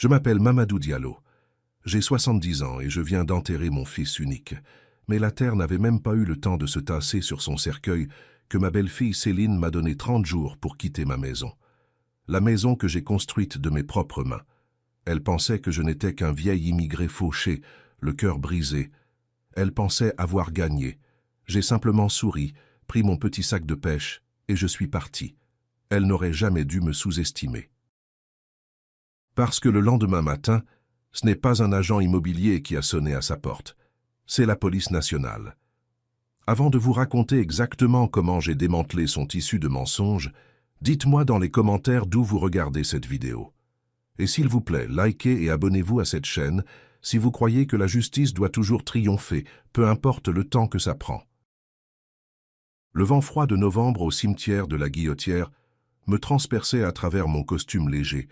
Je m'appelle Mamadou Diallo. J'ai 70 ans et je viens d'enterrer mon fils unique. Mais la terre n'avait même pas eu le temps de se tasser sur son cercueil que ma belle-fille Céline m'a donné 30 jours pour quitter ma maison. La maison que j'ai construite de mes propres mains. Elle pensait que je n'étais qu'un vieil immigré fauché, le cœur brisé. Elle pensait avoir gagné. J'ai simplement souri, pris mon petit sac de pêche et je suis parti. Elle n'aurait jamais dû me sous-estimer. Parce que le lendemain matin, ce n'est pas un agent immobilier qui a sonné à sa porte, c'est la police nationale. Avant de vous raconter exactement comment j'ai démantelé son tissu de mensonges, dites-moi dans les commentaires d'où vous regardez cette vidéo. Et s'il vous plaît, likez et abonnez-vous à cette chaîne si vous croyez que la justice doit toujours triompher, peu importe le temps que ça prend. Le vent froid de novembre au cimetière de la Guillotière me transperçait à travers mon costume léger,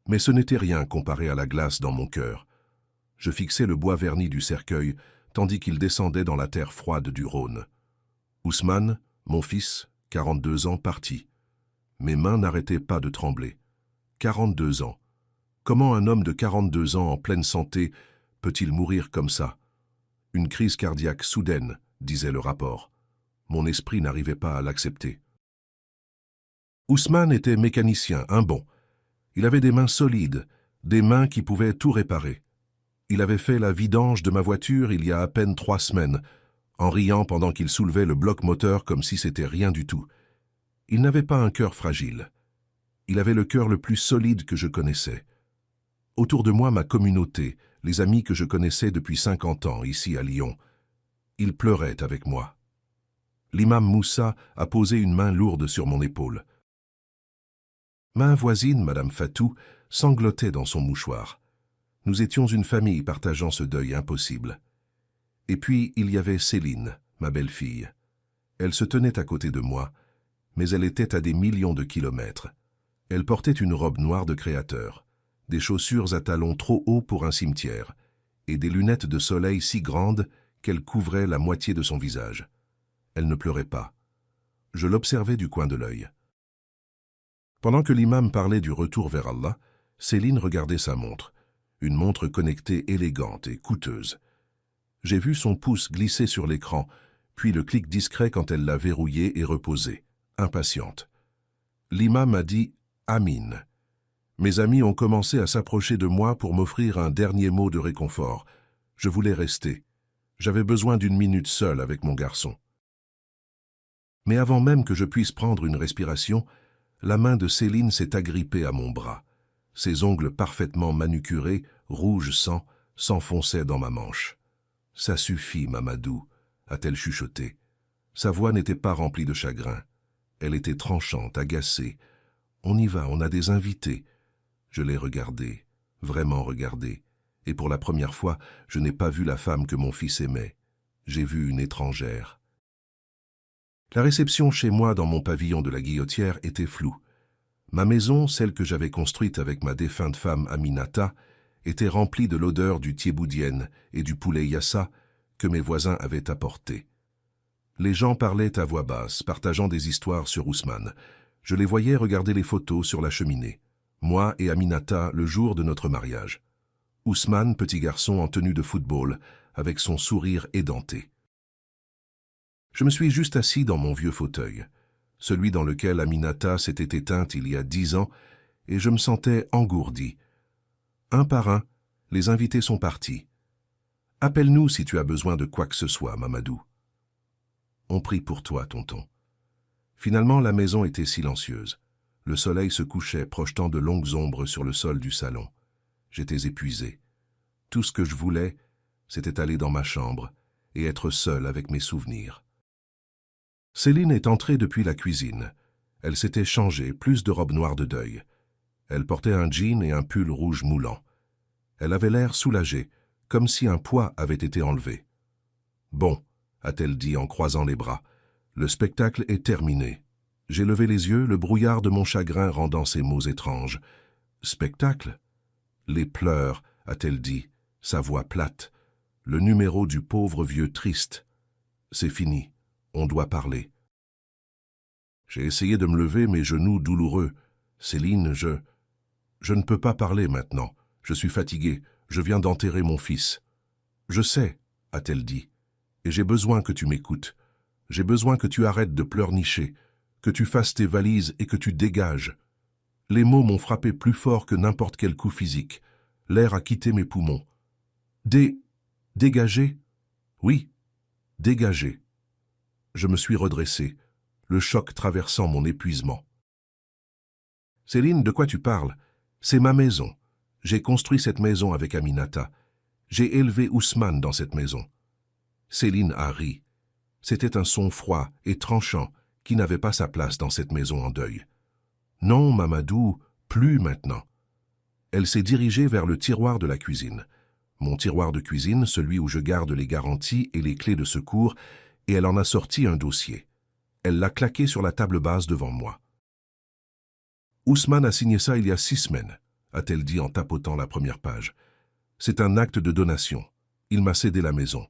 mais ce n'était rien comparé à la glace dans mon cœur. Je fixais le bois verni du cercueil, tandis qu'il descendait dans la terre froide du Rhône. Ousmane, mon fils, 42 ans, parti. Mes mains n'arrêtaient pas de trembler. 42 ans. Comment un homme de 42 ans en pleine santé peut-il mourir comme ça? Une crise cardiaque soudaine, disait le rapport. Mon esprit n'arrivait pas à l'accepter. Ousmane était mécanicien, un bon. Il avait des mains solides, des mains qui pouvaient tout réparer. Il avait fait la vidange de ma voiture il y a à peine 3 semaines, en riant pendant qu'il soulevait le bloc moteur comme si c'était rien du tout. Il n'avait pas un cœur fragile. Il avait le cœur le plus solide que je connaissais. Autour de moi, ma communauté, les amis que je connaissais depuis 50 ans, ici à Lyon. Ils pleuraient avec moi. L'imam Moussa a posé une main lourde sur mon épaule. Ma voisine, Madame Fatou, sanglotait dans son mouchoir. Nous étions une famille partageant ce deuil impossible. Et puis, il y avait Céline, ma belle-fille. Elle se tenait à côté de moi, mais elle était à des millions de kilomètres. Elle portait une robe noire de créateur, des chaussures à talons trop hauts pour un cimetière, et des lunettes de soleil si grandes qu'elles couvraient la moitié de son visage. Elle ne pleurait pas. Je l'observais du coin de l'œil. Pendant que l'imam parlait du retour vers Allah, Céline regardait sa montre, une montre connectée élégante et coûteuse. J'ai vu son pouce glisser sur l'écran, puis le clic discret quand elle l'a verrouillé et reposé, impatiente. L'imam a dit « Amin ». Mes amis ont commencé à s'approcher de moi pour m'offrir un dernier mot de réconfort. Je voulais rester. J'avais besoin d'une minute seule avec mon garçon. Mais avant même que je puisse prendre une respiration, la main de Céline s'est agrippée à mon bras. Ses ongles parfaitement manucurés, rouge sang, s'enfonçaient dans ma manche. « Ça suffit, Mamadou », a-t-elle chuchoté. Sa voix n'était pas remplie de chagrin. Elle était tranchante, agacée. « On y va, on a des invités. » Je l'ai regardée, vraiment regardée, et pour la première fois, je n'ai pas vu la femme que mon fils aimait. J'ai vu une étrangère. La réception chez moi dans mon pavillon de la Guillotière était floue. Ma maison, celle que j'avais construite avec ma défunte femme Aminata, était remplie de l'odeur du thiéboudienne et du poulet yassa que mes voisins avaient apporté. Les gens parlaient à voix basse, partageant des histoires sur Ousmane. Je les voyais regarder les photos sur la cheminée. Moi et Aminata le jour de notre mariage. Ousmane, petit garçon en tenue de football, avec son sourire édenté. Je me suis juste assis dans mon vieux fauteuil, celui dans lequel Aminata s'était éteinte il y a 10 ans, et je me sentais engourdi. Un par un, les invités sont partis. Appelle-nous si tu as besoin de quoi que ce soit, Mamadou. On prie pour toi, tonton. Finalement, la maison était silencieuse. Le soleil se couchait, projetant de longues ombres sur le sol du salon. J'étais épuisé. Tout ce que je voulais, c'était aller dans ma chambre et être seul avec mes souvenirs. Céline est entrée depuis la cuisine. Elle s'était changée, plus de robe noire de deuil. Elle portait un jean et un pull rouge moulant. Elle avait l'air soulagée, comme si un poids avait été enlevé. « Bon », a-t-elle dit en croisant les bras, « le spectacle est terminé. » J'ai levé les yeux, le brouillard de mon chagrin rendant ces mots étranges. « Spectacle ?» Les pleurs, a-t-elle dit, sa voix plate. Le numéro du pauvre vieux triste. C'est fini, on doit parler. J'ai essayé de me lever, mes genoux douloureux. Céline, je ne peux pas parler maintenant. Je suis fatiguée, je viens d'enterrer mon fils. Je sais, a-t-elle dit, et j'ai besoin que tu m'écoutes. J'ai besoin que tu arrêtes de pleurnicher, que tu fasses tes valises et que tu dégages. Les mots m'ont frappé plus fort que n'importe quel coup physique. L'air a quitté mes poumons. Dégager? Oui, dégager. Je me suis redressé, le choc traversant mon épuisement. Céline, de quoi tu parles? C'est ma maison. J'ai construit cette maison avec Aminata. J'ai élevé Ousmane dans cette maison. Céline a ri. C'était un son froid et tranchant qui n'avait pas sa place dans cette maison en deuil. Non, Mamadou, plus maintenant. Elle s'est dirigée vers le tiroir de la cuisine. Mon tiroir de cuisine, celui où je garde les garanties et les clés de secours, et elle en a sorti un dossier. Elle l'a claqué sur la table basse devant moi. Ousmane a signé ça il y a 6 semaines, a-t-elle dit en tapotant la première page. C'est un acte de donation. Il m'a cédé la maison.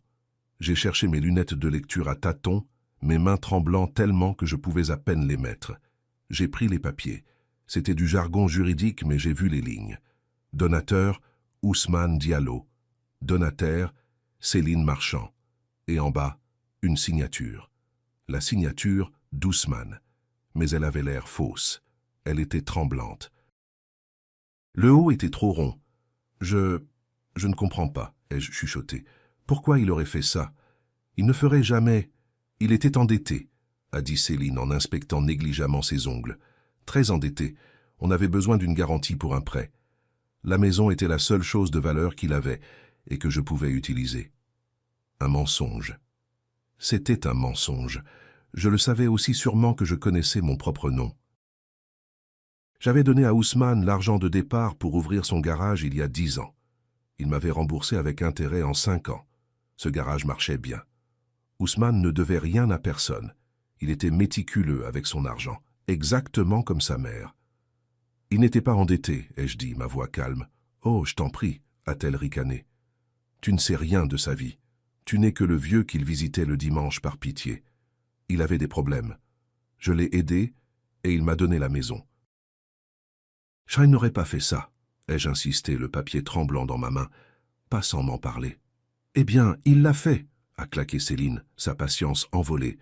J'ai cherché mes lunettes de lecture à tâtons, mes mains tremblant tellement que je pouvais à peine les mettre. J'ai pris les papiers. C'était du jargon juridique, mais j'ai vu les lignes. Donateur, Ousmane Diallo. Donataire, Céline Marchand. Et en bas, une signature. La signature d'Ousmane. Mais elle avait l'air fausse. Elle était tremblante. Le haut était trop rond. Je ne comprends pas, ai-je chuchoté. Pourquoi il aurait fait ça? Il ne ferait jamais. Il était endetté, a dit Céline en inspectant négligemment ses ongles. Très endetté. On avait besoin d'une garantie pour un prêt. La maison était la seule chose de valeur qu'il avait et que je pouvais utiliser. Un mensonge. C'était un mensonge. Je le savais aussi sûrement que je connaissais mon propre nom. J'avais donné à Ousmane l'argent de départ pour ouvrir son garage il y a 10 ans. Il m'avait remboursé avec intérêt en 5 ans. Ce garage marchait bien. Ousmane ne devait rien à personne. Il était méticuleux avec son argent, exactement comme sa mère. Il n'était pas endetté, ai-je dit, ma voix calme. Oh, je t'en prie, a-t-elle ricané. Tu ne sais rien de sa vie. Tu n'es que le vieux qu'il visitait le dimanche par pitié. Il avait des problèmes. Je l'ai aidé et il m'a donné la maison. Je n'aurais pas fait ça, ai-je insisté, le papier tremblant dans ma main, pas sans m'en parler. Eh bien, il l'a fait, a claqué Céline, sa patience envolée.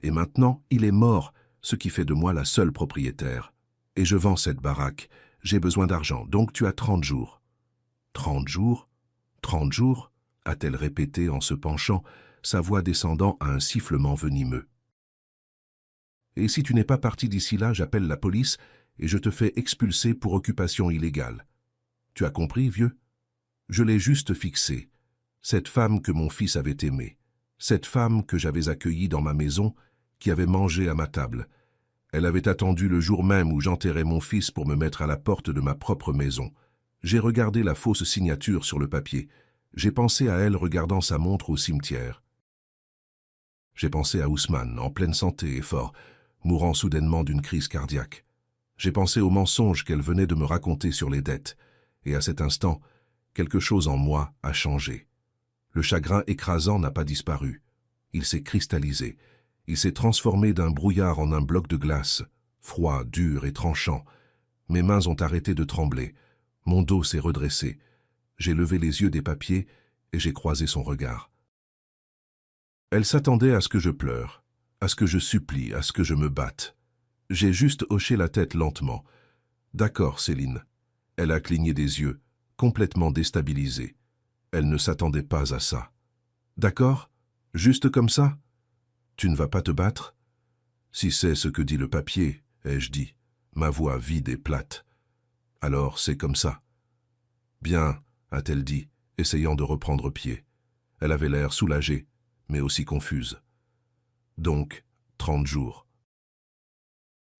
Et maintenant, il est mort, ce qui fait de moi la seule propriétaire. Et je vends cette baraque. J'ai besoin d'argent, donc tu as 30 jours. 30 jours? 30 jours? A-t-elle répété en se penchant, sa voix descendant à un sifflement venimeux. Et si tu n'es pas parti d'ici là, j'appelle la police et je te fais expulser pour occupation illégale. Tu as compris, vieux? Je l'ai juste fixée. Cette femme que mon fils avait aimée. Cette femme que j'avais accueillie dans ma maison, qui avait mangé à ma table. Elle avait attendu le jour même où j'enterrais mon fils pour me mettre à la porte de ma propre maison. J'ai regardé la fausse signature sur le papier. J'ai pensé à elle regardant sa montre au cimetière. J'ai pensé à Ousmane, en pleine santé et fort, mourant soudainement d'une crise cardiaque. J'ai pensé aux mensonges qu'elle venait de me raconter sur les dettes, et à cet instant, quelque chose en moi a changé. Le chagrin écrasant n'a pas disparu. Il s'est cristallisé. Il s'est transformé d'un brouillard en un bloc de glace, froid, dur et tranchant. Mes mains ont arrêté de trembler. Mon dos s'est redressé. J'ai levé les yeux des papiers et j'ai croisé son regard. Elle s'attendait à ce que je pleure, à ce que je supplie, à ce que je me batte. J'ai juste hoché la tête lentement. D'accord, Céline. Elle a cligné des yeux, complètement déstabilisée. Elle ne s'attendait pas à ça. D'accord? Juste comme ça? Tu ne vas pas te battre? Si c'est ce que dit le papier, ai-je dit, ma voix vide et plate. Alors c'est comme ça. Bien, a-t-elle dit, essayant de reprendre pied. Elle avait l'air soulagée, mais aussi confuse. Donc, 30 jours.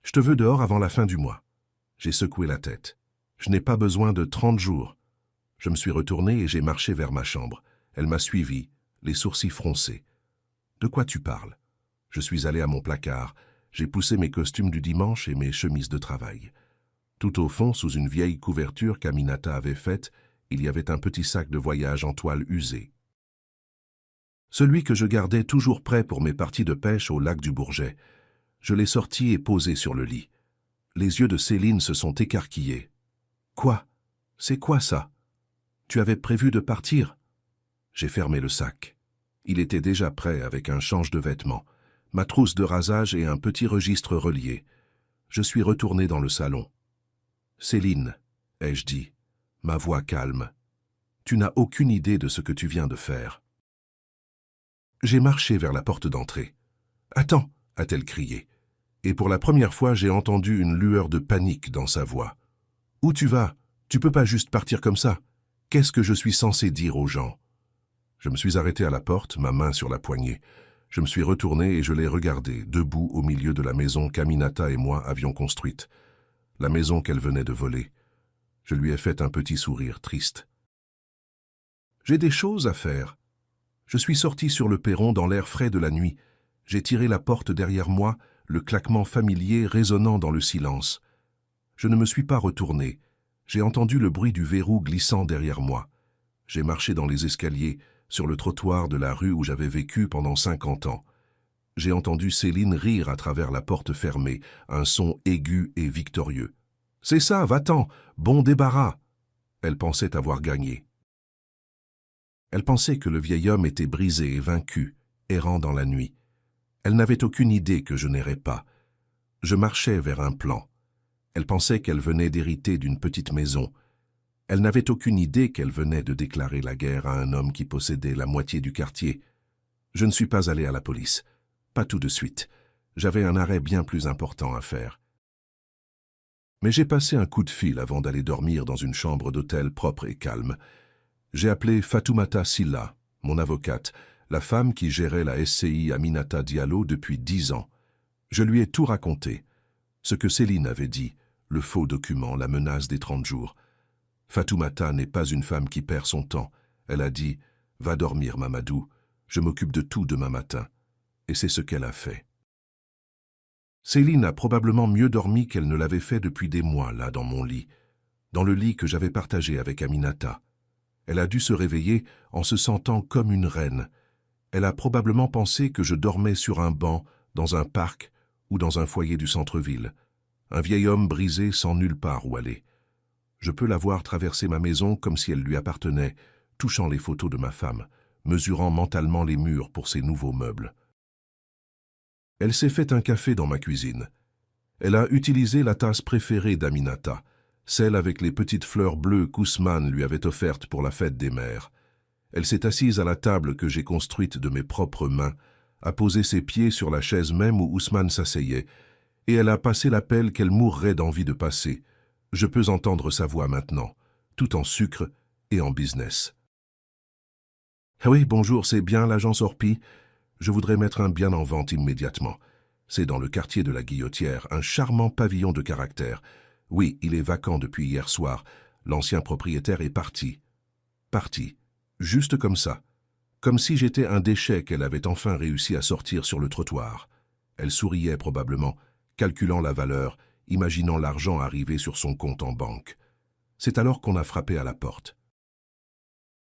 Je te veux dehors avant la fin du mois. J'ai secoué la tête. Je n'ai pas besoin de 30 jours. Je me suis retourné et j'ai marché vers ma chambre. Elle m'a suivi, les sourcils froncés. De quoi tu parles? Je suis allé à mon placard. J'ai poussé mes costumes du dimanche et mes chemises de travail. Tout au fond, sous une vieille couverture qu'Aminata avait faite, il y avait un petit sac de voyage en toile usée. Celui que je gardais toujours prêt pour mes parties de pêche au lac du Bourget. Je l'ai sorti et posé sur le lit. Les yeux de Céline se sont écarquillés. Quoi? C'est quoi ça? Tu avais prévu de partir ?» J'ai fermé le sac. Il était déjà prêt avec un change de vêtements, ma trousse de rasage et un petit registre relié. Je suis retourné dans le salon. « Céline, » ai-je dit, ma voix calme, « tu n'as aucune idée de ce que tu viens de faire. » J'ai marché vers la porte d'entrée. « Attends !» a-t-elle crié. Et pour la première fois, j'ai entendu une lueur de panique dans sa voix. « Où tu vas? Tu peux pas juste partir comme ça. Qu'est-ce que je suis censé dire aux gens ?» Je me suis arrêté à la porte, ma main sur la poignée. Je me suis retourné et je l'ai regardée, debout au milieu de la maison qu'Aminata et moi avions construite. La maison qu'elle venait de voler. Je lui ai fait un petit sourire triste. « J'ai des choses à faire. » Je suis sorti sur le perron dans l'air frais de la nuit. J'ai tiré la porte derrière moi, le claquement familier résonnant dans le silence. Je ne me suis pas retourné. J'ai entendu le bruit du verrou glissant derrière moi. J'ai marché dans les escaliers, sur le trottoir de la rue où j'avais vécu pendant 50 ans. J'ai entendu Céline rire à travers la porte fermée, un son aigu et victorieux. « C'est ça, va-t'en, bon débarras !» Elle pensait avoir gagné. Elle pensait que le vieil homme était brisé et vaincu, errant dans la nuit. Elle n'avait aucune idée que je n'errais pas. Je marchais vers un plan. Elle pensait qu'elle venait d'hériter d'une petite maison. Elle n'avait aucune idée qu'elle venait de déclarer la guerre à un homme qui possédait la moitié du quartier. Je ne suis pas allé à la police. Pas tout de suite. J'avais un arrêt bien plus important à faire. Mais j'ai passé un coup de fil avant d'aller dormir dans une chambre d'hôtel propre et calme. J'ai appelé Fatoumata Sylla, mon avocate, la femme qui gérait la SCI Aminata Diallo depuis 10 ans. Je lui ai tout raconté. Ce que Céline avait dit, le faux document, la menace des 30 jours. Fatoumata n'est pas une femme qui perd son temps. Elle a dit « Va dormir, Mamadou, je m'occupe de tout demain matin. » Et c'est ce qu'elle a fait. Céline a probablement mieux dormi qu'elle ne l'avait fait depuis des mois, là, dans mon lit, dans le lit que j'avais partagé avec Aminata. Elle a dû se réveiller en se sentant comme une reine. Elle a probablement pensé que je dormais sur un banc, dans un parc ou dans un foyer du centre-ville. Un vieil homme brisé sans nulle part où aller. Je peux la voir traverser ma maison comme si elle lui appartenait, touchant les photos de ma femme, mesurant mentalement les murs pour ses nouveaux meubles. Elle s'est fait un café dans ma cuisine. Elle a utilisé la tasse préférée d'Aminata, celle avec les petites fleurs bleues qu'Ousmane lui avait offertes pour la fête des mères. Elle s'est assise à la table que j'ai construite de mes propres mains, a posé ses pieds sur la chaise même où Ousmane s'asseyait, et elle a passé l'appel qu'elle mourrait d'envie de passer. Je peux entendre sa voix maintenant, tout en sucre et en business. « Oui, bonjour, c'est bien l'agence Orpi. Je voudrais mettre un bien en vente immédiatement. C'est dans le quartier de la Guillotière, un charmant pavillon de caractère. Oui, il est vacant depuis hier soir. L'ancien propriétaire est parti. Parti. Juste comme ça. Comme si j'étais un déchet qu'elle avait enfin réussi à sortir sur le trottoir. Elle souriait probablement, calculant la valeur, imaginant l'argent arriver sur son compte en banque. C'est alors qu'on a frappé à la porte.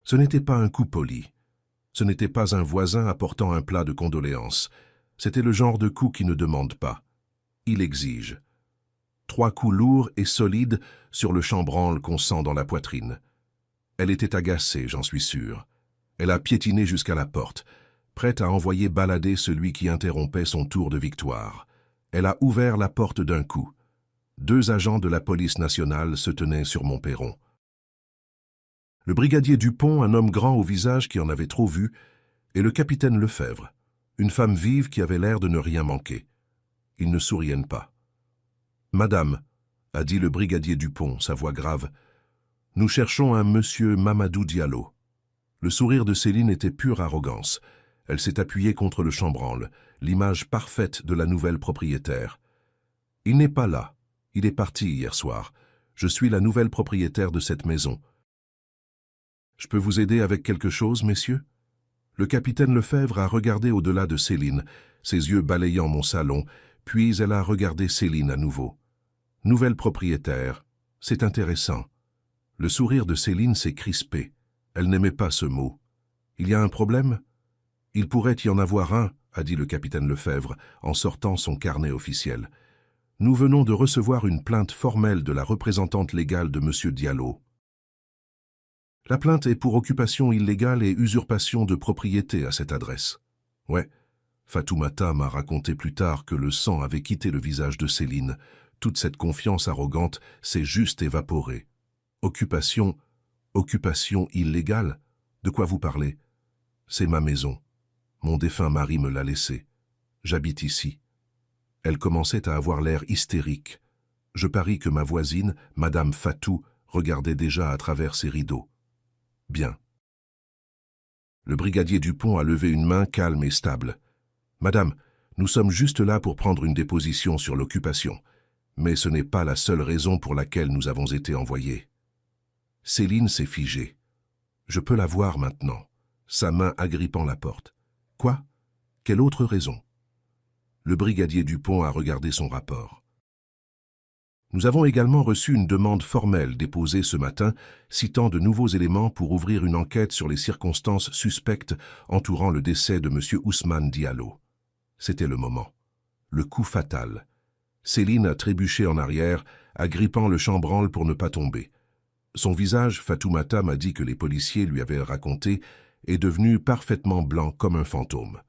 Ce n'était pas un coup poli. Ce n'était pas un voisin apportant un plat de condoléances. C'était le genre de coup qui ne demande pas. Il exige. 3 coups lourds et solides sur le chambranle qu'on sent dans la poitrine. Elle était agacée, j'en suis sûr. Elle a piétiné jusqu'à la porte, prête à envoyer balader celui qui interrompait son tour de victoire. Elle a ouvert la porte d'un coup. 2 agents de la police nationale se tenaient sur mon perron. Le brigadier Dupont, un homme grand au visage qui en avait trop vu, et le capitaine Lefebvre, une femme vive qui avait l'air de ne rien manquer. Ils ne souriennent pas. « Madame, » a dit le brigadier Dupont, sa voix grave, « nous cherchons un monsieur Mamadou Diallo. » Le sourire de Céline était pure arrogance. Elle s'est appuyée contre le chambranle, l'image parfaite de la nouvelle propriétaire. « Il n'est pas là. Il est parti hier soir. Je suis la nouvelle propriétaire de cette maison. » « Je peux vous aider avec quelque chose, messieurs ?» Le capitaine Lefebvre a regardé au-delà de Céline, ses yeux balayant mon salon, puis elle a regardé Céline à nouveau. « Nouvelle propriétaire, c'est intéressant. » Le sourire de Céline s'est crispé. Elle n'aimait pas ce mot. « Il y a un problème ?»« Il pourrait y en avoir un, » a dit le capitaine Lefebvre, en sortant son carnet officiel. « Nous venons de recevoir une plainte formelle de la représentante légale de M. Diallo. » La plainte est pour occupation illégale et usurpation de propriété à cette adresse. Ouais, Fatoumata m'a raconté plus tard que le sang avait quitté le visage de Céline. Toute cette confiance arrogante s'est juste évaporée. Occupation illégale? De quoi vous parlez? C'est ma maison. Mon défunt mari me l'a laissée. J'habite ici. Elle commençait à avoir l'air hystérique. Je parie que ma voisine, Madame Fatou, regardait déjà à travers ses rideaux. Bien. Le brigadier Dupont a levé une main calme et stable. Madame, nous sommes juste là pour prendre une déposition sur l'occupation, mais ce n'est pas la seule raison pour laquelle nous avons été envoyés. Céline s'est figée. Je peux la voir maintenant, sa main agrippant la porte. Quoi? Quelle autre raison? Le brigadier Dupont a regardé son rapport. Nous avons également reçu une demande formelle déposée ce matin, citant de nouveaux éléments pour ouvrir une enquête sur les circonstances suspectes entourant le décès de M. Ousmane Diallo. C'était le moment. Le coup fatal. Céline a trébuché en arrière, agrippant le chambranle pour ne pas tomber. Son visage, Fatoumata m'a dit que les policiers lui avaient raconté, est devenu parfaitement blanc comme un fantôme.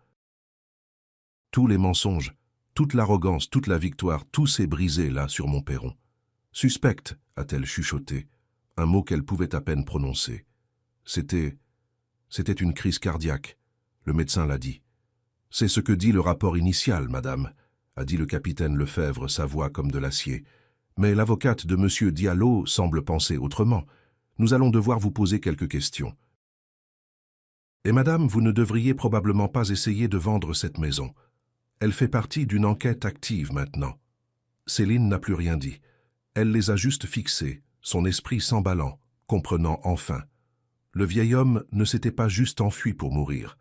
Tous les mensonges, toute l'arrogance, toute la victoire, tout s'est brisé là sur mon perron. Suspecte, a-t-elle chuchoté, un mot qu'elle pouvait à peine prononcer. C'était une crise cardiaque, le médecin l'a dit. C'est ce que dit le rapport initial, madame, a dit le capitaine Lefebvre, sa voix comme de l'acier. Mais l'avocate de M. Diallo semble penser autrement. Nous allons devoir vous poser quelques questions. Et madame, vous ne devriez probablement pas essayer de vendre cette maison. Elle fait partie d'une enquête active maintenant. Céline n'a plus rien dit. Elle les a juste fixés, son esprit s'emballant, comprenant enfin. Le vieil homme ne s'était pas juste enfui pour mourir.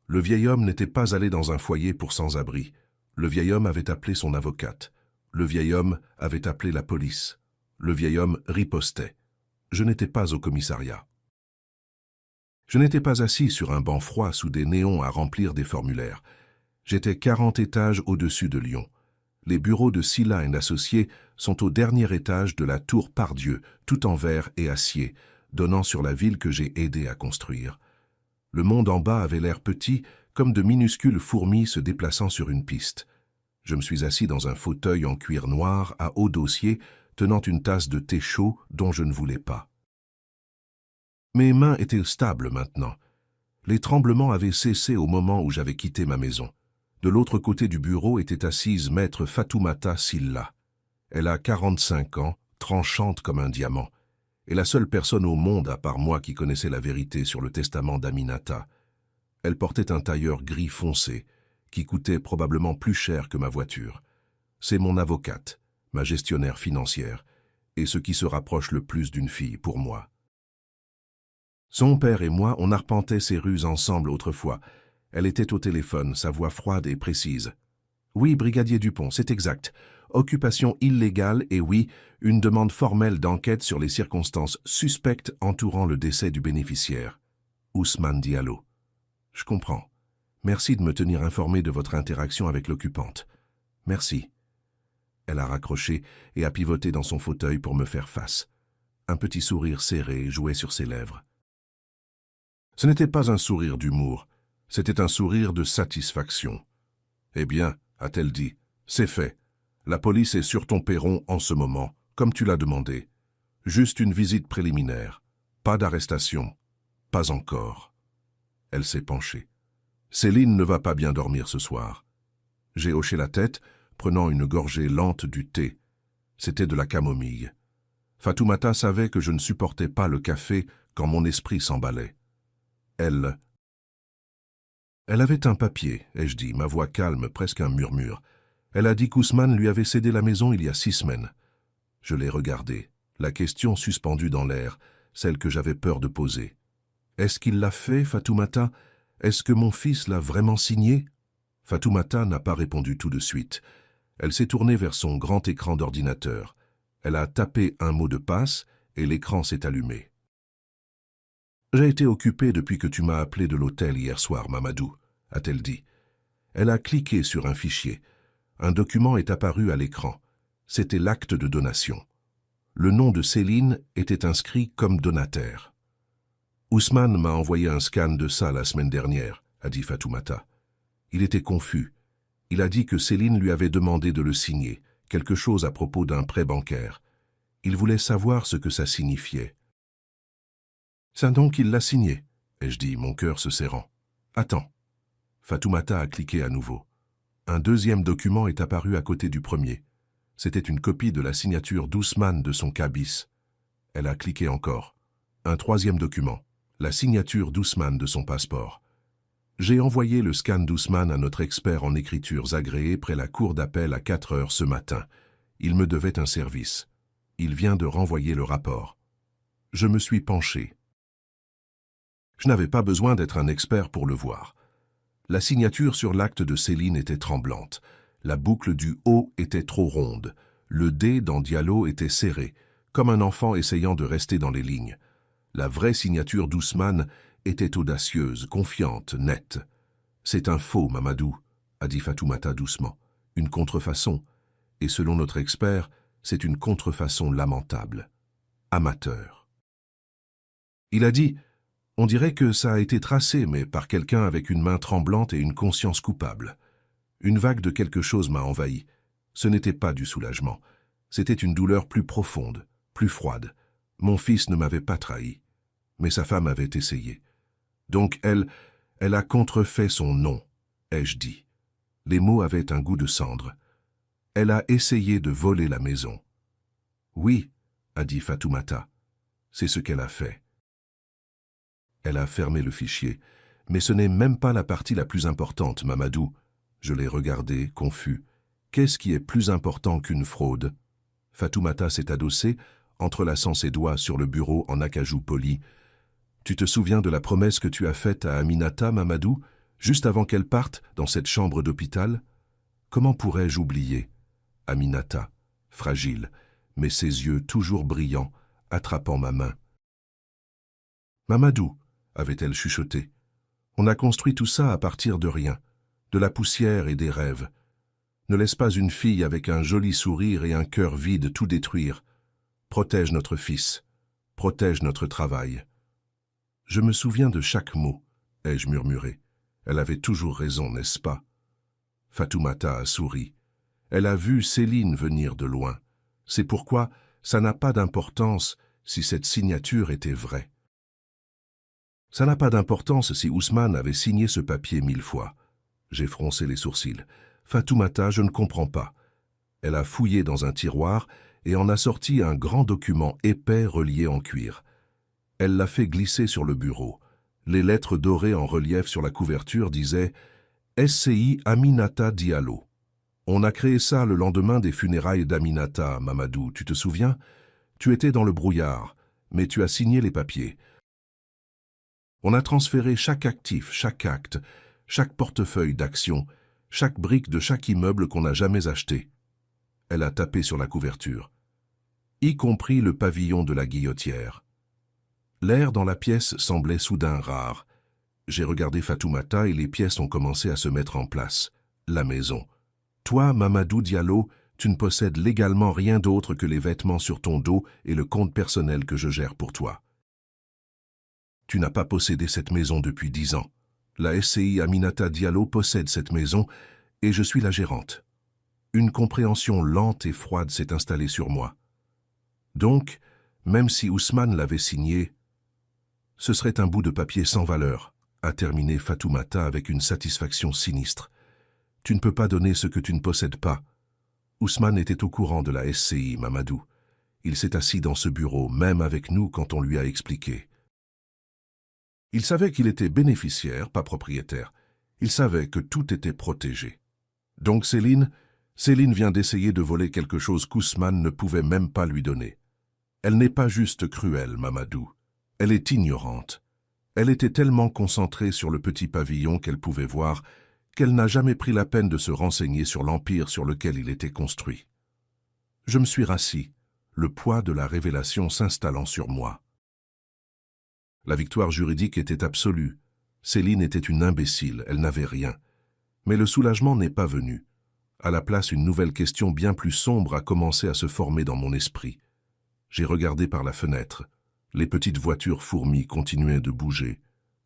Le vieil homme n'était pas allé dans un foyer pour sans-abri. Le vieil homme avait appelé son avocate. Le vieil homme avait appelé la police. Le vieil homme ripostait. Je n'étais pas au commissariat. Je n'étais pas assis sur un banc froid sous des néons à remplir des formulaires. J'étais 40 étages au-dessus de Lyon. Les bureaux de Sylla & Associés sont au dernier étage de la tour Pardieu, tout en verre et acier, donnant sur la ville que j'ai aidé à construire. Le monde en bas avait l'air petit, comme de minuscules fourmis se déplaçant sur une piste. Je me suis assis dans un fauteuil en cuir noir à haut dossier, tenant une tasse de thé chaud dont je ne voulais pas. Mes mains étaient stables maintenant. Les tremblements avaient cessé au moment où j'avais quitté ma maison. De l'autre côté du bureau était assise maître Fatoumata Sylla. Elle a 45 ans, tranchante comme un diamant, et la seule personne au monde à part moi qui connaissait la vérité sur le testament d'Aminata. Elle portait un tailleur gris foncé, qui coûtait probablement plus cher que ma voiture. C'est mon avocate, ma gestionnaire financière, et ce qui se rapproche le plus d'une fille pour moi. Son père et moi, on arpentait ces rues ensemble autrefois. Elle était au téléphone, sa voix froide et précise. « Oui, brigadier Dupont, c'est exact. Occupation illégale et oui, une demande formelle d'enquête sur les circonstances suspectes entourant le décès du bénéficiaire. Ousmane Diallo. Je comprends. Merci de me tenir informé de votre interaction avec l'occupante. Merci. » Elle a raccroché et a pivoté dans son fauteuil pour me faire face. Un petit sourire serré jouait sur ses lèvres. Ce n'était pas un sourire d'humour, c'était un sourire de satisfaction. « Eh bien, a-t-elle dit, c'est fait. La police est sur ton perron en ce moment, comme tu l'as demandé. Juste une visite préliminaire. Pas d'arrestation. Pas encore. » Elle s'est penchée. « Céline ne va pas bien dormir ce soir. » J'ai hoché la tête, prenant une gorgée lente du thé. C'était de la camomille. Fatoumata savait que je ne supportais pas le café quand mon esprit s'emballait. Elle avait un papier, ai-je dit, ma voix calme, presque un murmure. Elle a dit qu'Ousmane lui avait cédé la maison il y a 6 semaines. Je l'ai regardée, la question suspendue dans l'air, celle que j'avais peur de poser. Est-ce qu'il l'a fait, Fatoumata? Est-ce que mon fils l'a vraiment signé? Fatoumata n'a pas répondu tout de suite. Elle s'est tournée vers son grand écran d'ordinateur. Elle a tapé un mot de passe et l'écran s'est allumé. J'ai été occupée depuis que tu m'as appelé de l'hôtel hier soir, Mamadou, a-t-elle dit. Elle a cliqué sur un fichier. Un document est apparu à l'écran. C'était l'acte de donation. Le nom de Céline était inscrit comme donataire. Ousmane m'a envoyé un scan de ça la semaine dernière, a dit Fatoumata. Il était confus. Il a dit que Céline lui avait demandé de le signer, quelque chose à propos d'un prêt bancaire. Il voulait savoir ce que ça signifiait. C'est donc il l'a signé, ai-je dit, mon cœur se serrant. Attends. Fatoumata a cliqué à nouveau. Un deuxième document est apparu à côté du premier. C'était une copie de la signature d'Ousmane de son cabis. Elle a cliqué encore. Un troisième document, la signature d'Ousmane de son passeport. J'ai envoyé le scan d'Ousmane à notre expert en écritures agréé près la cour d'appel à 4 heures ce matin. Il me devait un service. Il vient de renvoyer le rapport. Je me suis penché. Je n'avais pas besoin d'être un expert pour le voir. La signature sur l'acte de Céline était tremblante. La boucle du O était trop ronde. Le D dans Diallo était serré, comme un enfant essayant de rester dans les lignes. La vraie signature d'Ousmane était audacieuse, confiante, nette. « C'est un faux, Mamadou », a dit Fatoumata doucement. « Une contrefaçon. Et selon notre expert, c'est une contrefaçon lamentable. Amateur. » Il a dit « On dirait que ça a été tracé, mais par quelqu'un avec une main tremblante et une conscience coupable. » Une vague de quelque chose m'a envahi. Ce n'était pas du soulagement. C'était une douleur plus profonde, plus froide. Mon fils ne m'avait pas trahi. Mais sa femme avait essayé. Donc elle a contrefait son nom, ai-je dit. Les mots avaient un goût de cendre. Elle a essayé de voler la maison. Oui, a dit Fatoumata. C'est ce qu'elle a fait. Elle a fermé le fichier. Mais ce n'est même pas la partie la plus importante, Mamadou. Je l'ai regardé, confus. Qu'est-ce qui est plus important qu'une fraude? Fatoumata s'est adossée, entrelaçant ses doigts sur le bureau en acajou poli. Tu te souviens de la promesse que tu as faite à Aminata, Mamadou, juste avant qu'elle parte dans cette chambre d'hôpital? Comment pourrais-je oublier? Aminata, fragile, mais ses yeux toujours brillants, attrapant ma main. Mamadou, avait-elle chuchoté, on a construit tout ça à partir de rien, de la poussière et des rêves. Ne laisse pas une fille avec un joli sourire et un cœur vide tout détruire. Protège notre fils, protège notre travail. Je me souviens de chaque mot, ai-je murmuré. Elle avait toujours raison, n'est-ce pas? Fatoumata a souri. Elle a vu Céline venir de loin. C'est pourquoi ça n'a pas d'importance si cette signature était vraie. Ça n'a pas d'importance si Ousmane avait signé ce papier 1000 fois. J'ai froncé les sourcils. Fatoumata, je ne comprends pas. Elle a fouillé dans un tiroir et en a sorti un grand document épais relié en cuir. Elle l'a fait glisser sur le bureau. Les lettres dorées en relief sur la couverture disaient « SCI Aminata Diallo ». On a créé ça le lendemain des funérailles d'Aminata, Mamadou, tu te souviens? Tu étais dans le brouillard, mais tu as signé les papiers. On a transféré chaque actif, chaque acte, chaque portefeuille d'action, chaque brique de chaque immeuble qu'on n'a jamais acheté. Elle a tapé sur la couverture. Y compris le pavillon de la Guillotière. L'air dans la pièce semblait soudain rare. J'ai regardé Fatoumata et les pièces ont commencé à se mettre en place. La maison. Toi, Mamadou Diallo, tu ne possèdes légalement rien d'autre que les vêtements sur ton dos et le compte personnel que je gère pour toi. Tu n'as pas possédé cette maison depuis 10 ans. La SCI Aminata Diallo possède cette maison et je suis la gérante. Une compréhension lente et froide s'est installée sur moi. Donc, même si Ousmane l'avait signé, ce serait un bout de papier sans valeur, a terminé Fatoumata avec une satisfaction sinistre. Tu ne peux pas donner ce que tu ne possèdes pas. Ousmane était au courant de la SCI, Mamadou. Il s'est assis dans ce bureau, même avec nous quand on lui a expliqué. Il savait qu'il était bénéficiaire, pas propriétaire. Il savait que tout était protégé. Donc Céline vient d'essayer de voler quelque chose qu'Ousmane ne pouvait même pas lui donner. Elle n'est pas juste cruelle, Mamadou. Elle est ignorante. Elle était tellement concentrée sur le petit pavillon qu'elle pouvait voir qu'elle n'a jamais pris la peine de se renseigner sur l'empire sur lequel il était construit. Je me suis rassis, le poids de la révélation s'installant sur moi. La victoire juridique était absolue. Céline était une imbécile, elle n'avait rien. Mais le soulagement n'est pas venu. À la place, une nouvelle question bien plus sombre a commencé à se former dans mon esprit. J'ai regardé par la fenêtre. Les petites voitures fourmis continuaient de bouger.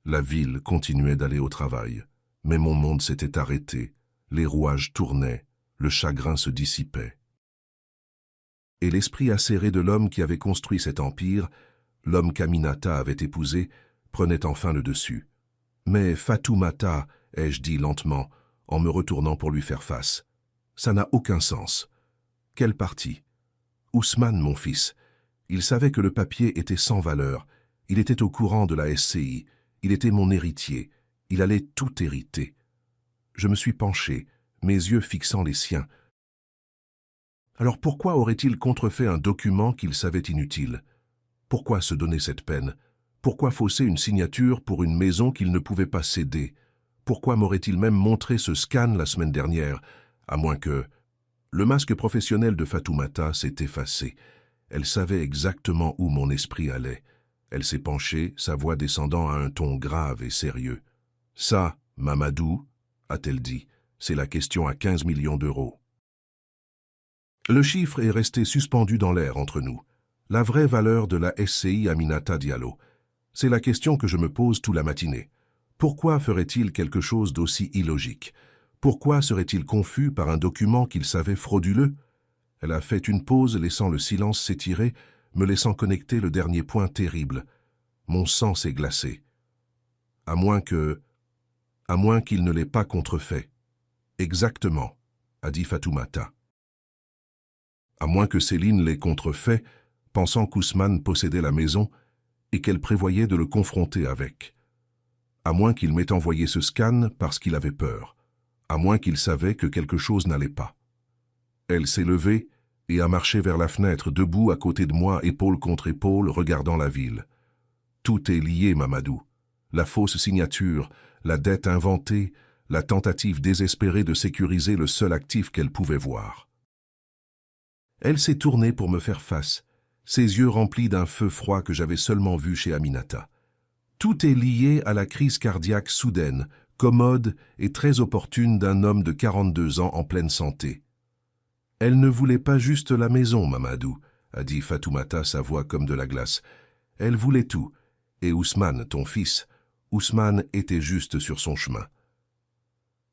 La ville continuait d'aller au travail. Mais mon monde s'était arrêté. Les rouages tournaient. Le chagrin se dissipait. Et l'esprit acéré de l'homme qui avait construit cet empire, l'homme qu'Aminata avait épousé, prenait enfin le dessus. Mais Fatoumata, ai-je dit lentement, en me retournant pour lui faire face. Ça n'a aucun sens. Quel parti? Ousmane, mon fils. Il savait que le papier était sans valeur. Il était au courant de la SCI. Il était mon héritier. Il allait tout hériter. Je me suis penché, mes yeux fixant les siens. Alors pourquoi aurait-il contrefait un document qu'il savait inutile? Pourquoi se donner cette peine? Pourquoi fausser une signature pour une maison qu'il ne pouvait pas céder? Pourquoi m'aurait-il même montré ce scan la semaine dernière? À moins que... Le masque professionnel de Fatoumata s'est effacé. Elle savait exactement où mon esprit allait. Elle s'est penchée, sa voix descendant à un ton grave et sérieux. « Ça, Mamadou, a-t-elle dit, c'est la question à 15 millions d'euros. » Le chiffre est resté suspendu dans l'air entre nous. La vraie valeur de la SCI Aminata Diallo. C'est la question que je me pose toute la matinée. Pourquoi ferait-il quelque chose d'aussi illogique? Pourquoi serait-il confus par un document qu'il savait frauduleux? Elle a fait une pause, laissant le silence s'étirer, me laissant connecter le dernier point terrible. Mon sang s'est glacé. À moins qu'il ne l'ait pas contrefait. Exactement, a dit Fatoumata. À moins que Céline l'ait contrefait, pensant qu'Ousmane possédait la maison et qu'elle prévoyait de le confronter avec. À moins qu'il m'ait envoyé ce scan parce qu'il avait peur. À moins qu'il savait que quelque chose n'allait pas. Elle s'est levée et a marché vers la fenêtre, debout à côté de moi, épaule contre épaule, regardant la ville. Tout est lié, Mamadou. La fausse signature, la dette inventée, la tentative désespérée de sécuriser le seul actif qu'elle pouvait voir. Elle s'est tournée pour me faire face, ses yeux remplis d'un feu froid que j'avais seulement vu chez Aminata. Tout est lié à la crise cardiaque soudaine, commode et très opportune d'un homme de 42 ans en pleine santé. Elle ne voulait pas juste la maison, Mamadou, a dit Fatoumata, sa voix comme de la glace. Elle voulait tout. Et Ousmane, ton fils, Ousmane était juste sur son chemin.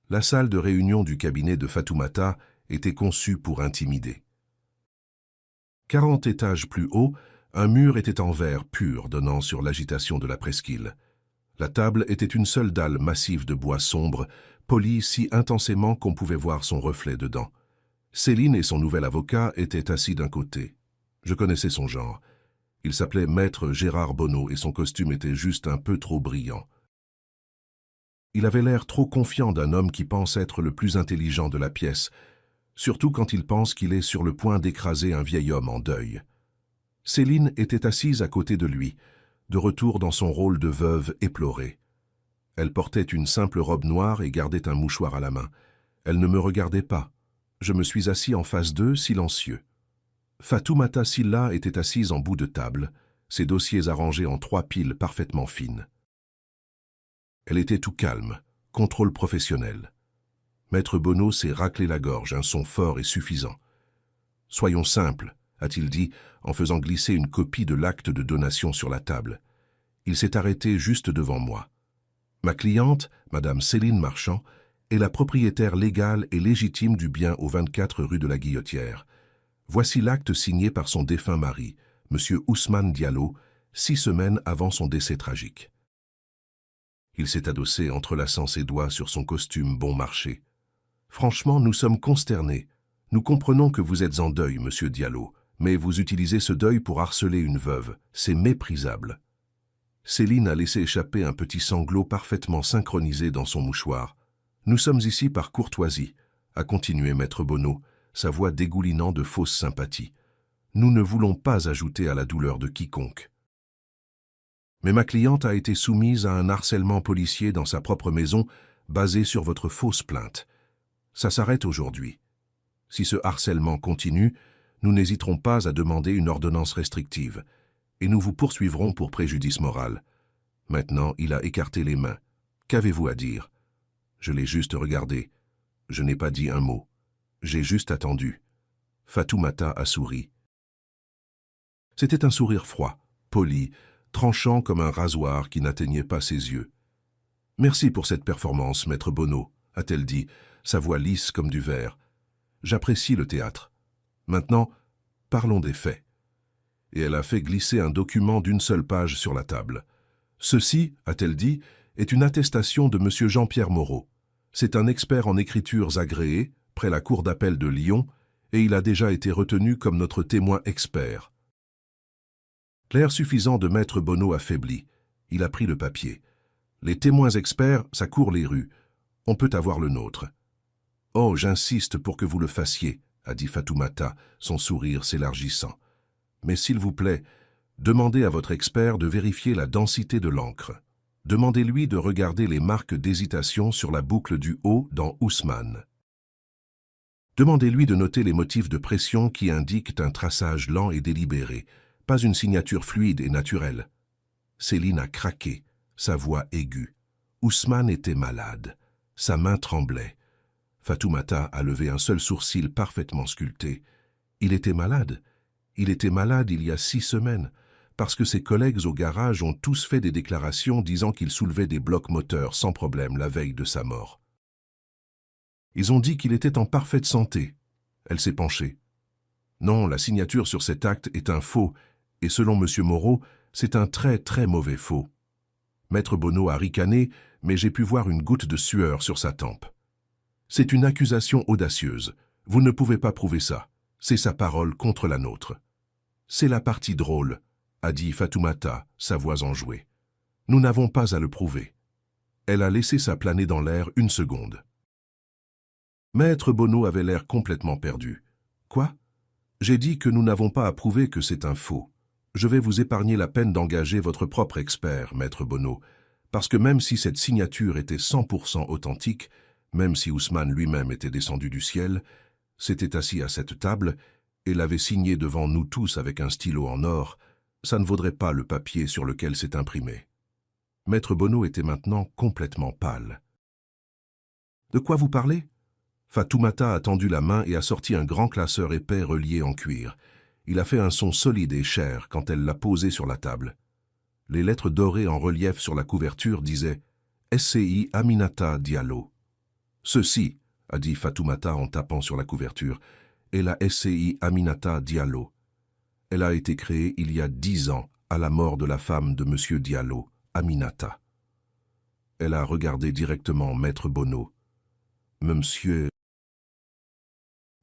La salle de réunion du cabinet de Fatoumata était conçue pour intimider. 40 étages plus haut, un mur était en verre pur donnant sur l'agitation de la presqu'île. La table était une seule dalle massive de bois sombre, polie si intensément qu'on pouvait voir son reflet dedans. Céline et son nouvel avocat étaient assis d'un côté. Je connaissais son genre. Il s'appelait Maître Gérard Bonneau et son costume était juste un peu trop brillant. Il avait l'air trop confiant d'un homme qui pense être le plus intelligent de la pièce, surtout quand il pense qu'il est sur le point d'écraser un vieil homme en deuil. Céline était assise à côté de lui, de retour dans son rôle de veuve éplorée. Elle portait une simple robe noire et gardait un mouchoir à la main. Elle ne me regardait pas. Je me suis assis en face d'eux, silencieux. Fatoumata Silla était assise en bout de table, ses dossiers arrangés en 3 piles parfaitement fines. Elle était tout calme, contrôle professionnel. Maître Bonneau s'est raclé la gorge, un son fort et suffisant. « Soyons simples », a-t-il dit, en faisant glisser une copie de l'acte de donation sur la table. Il s'est arrêté juste devant moi. Ma cliente, Madame Céline Marchand, est la propriétaire légale et légitime du bien au 24 rue de la Guillotière. Voici l'acte signé par son défunt mari, M. Ousmane Diallo, 6 semaines avant son décès tragique. Il s'est adossé, entrelaçant ses doigts sur son costume bon marché. Franchement, nous sommes consternés. Nous comprenons que vous êtes en deuil, Monsieur Diallo, mais vous utilisez ce deuil pour harceler une veuve. C'est méprisable. Céline a laissé échapper un petit sanglot parfaitement synchronisé dans son mouchoir. Nous sommes ici par courtoisie, a continué Maître Bonneau, sa voix dégoulinant de fausse sympathie. Nous ne voulons pas ajouter à la douleur de quiconque. Mais ma cliente a été soumise à un harcèlement policier dans sa propre maison, basé sur votre fausse plainte. Ça s'arrête aujourd'hui. Si ce harcèlement continue, nous n'hésiterons pas à demander une ordonnance restrictive, et nous vous poursuivrons pour préjudice moral. Maintenant, il a écarté les mains. Qu'avez-vous à dire? Je l'ai juste regardé. Je n'ai pas dit un mot. J'ai juste attendu. Fatoumata a souri. C'était un sourire froid, poli, tranchant comme un rasoir qui n'atteignait pas ses yeux. « Merci pour cette performance, maître Bonneau, a-t-elle dit, sa voix lisse comme du verre. « J'apprécie le théâtre. Maintenant, parlons des faits. » Et elle a fait glisser un document d'une seule page sur la table. « Ceci, a-t-elle dit, est une attestation de M. Jean-Pierre Moreau. C'est un expert en écritures agréé, près la cour d'appel de Lyon, et il a déjà été retenu comme notre témoin expert. » L'air suffisant de maître Bonneau affaibli. Il a pris le papier. « Les témoins experts, ça court les rues. On peut avoir le nôtre. »« Oh, j'insiste pour que vous le fassiez, » a dit Fatoumata, son sourire s'élargissant. « Mais s'il vous plaît, demandez à votre expert de vérifier la densité de l'encre. Demandez-lui de regarder les marques d'hésitation sur la boucle du haut dans Ousmane. Demandez-lui de noter les motifs de pression qui indiquent un traçage lent et délibéré, pas une signature fluide et naturelle. » Céline a craqué, sa voix aiguë. Ousmane était malade. Sa main tremblait. Fatoumata a levé un seul sourcil parfaitement sculpté. Il était malade. Il était malade il y a 6 semaines, parce que ses collègues au garage ont tous fait des déclarations disant qu'il soulevait des blocs moteurs sans problème la veille de sa mort. Ils ont dit qu'il était en parfaite santé. Elle s'est penchée. Non, la signature sur cet acte est un faux, et selon M. Moreau, c'est un très très mauvais faux. Maître Bonneau a ricané, mais j'ai pu voir une goutte de sueur sur sa tempe. C'est une accusation audacieuse. Vous ne pouvez pas prouver ça. C'est sa parole contre la nôtre. C'est la partie drôle, a dit Fatoumata, sa voix enjouée. Nous n'avons pas à le prouver. Elle a laissé ça planer dans l'air 1 seconde. Maître Bonneau avait l'air complètement perdu. Quoi? J'ai dit que nous n'avons pas à prouver que c'est un faux. Je vais vous épargner la peine d'engager votre propre expert, maître Bonneau, parce que même si cette signature était 100% authentique, même si Ousmane lui-même était descendu du ciel, s'était assis à cette table et l'avait signé devant nous tous avec un stylo en or, ça ne vaudrait pas le papier sur lequel c'est imprimé. Maître Bonneau était maintenant complètement pâle. « De quoi vous parlez ?» Fatoumata a tendu la main et a sorti un grand classeur épais relié en cuir. Il a fait un son solide et cher quand elle l'a posé sur la table. Les lettres dorées en relief sur la couverture disaient « SCI Aminata Diallo ». « Ceci, a dit Fatoumata en tapant sur la couverture, est la SCI Aminata Diallo. Elle a été créée il y a 10 ans, à la mort de la femme de M. Diallo, Aminata. » Elle a regardé directement Maître Bonneau. « Monsieur... »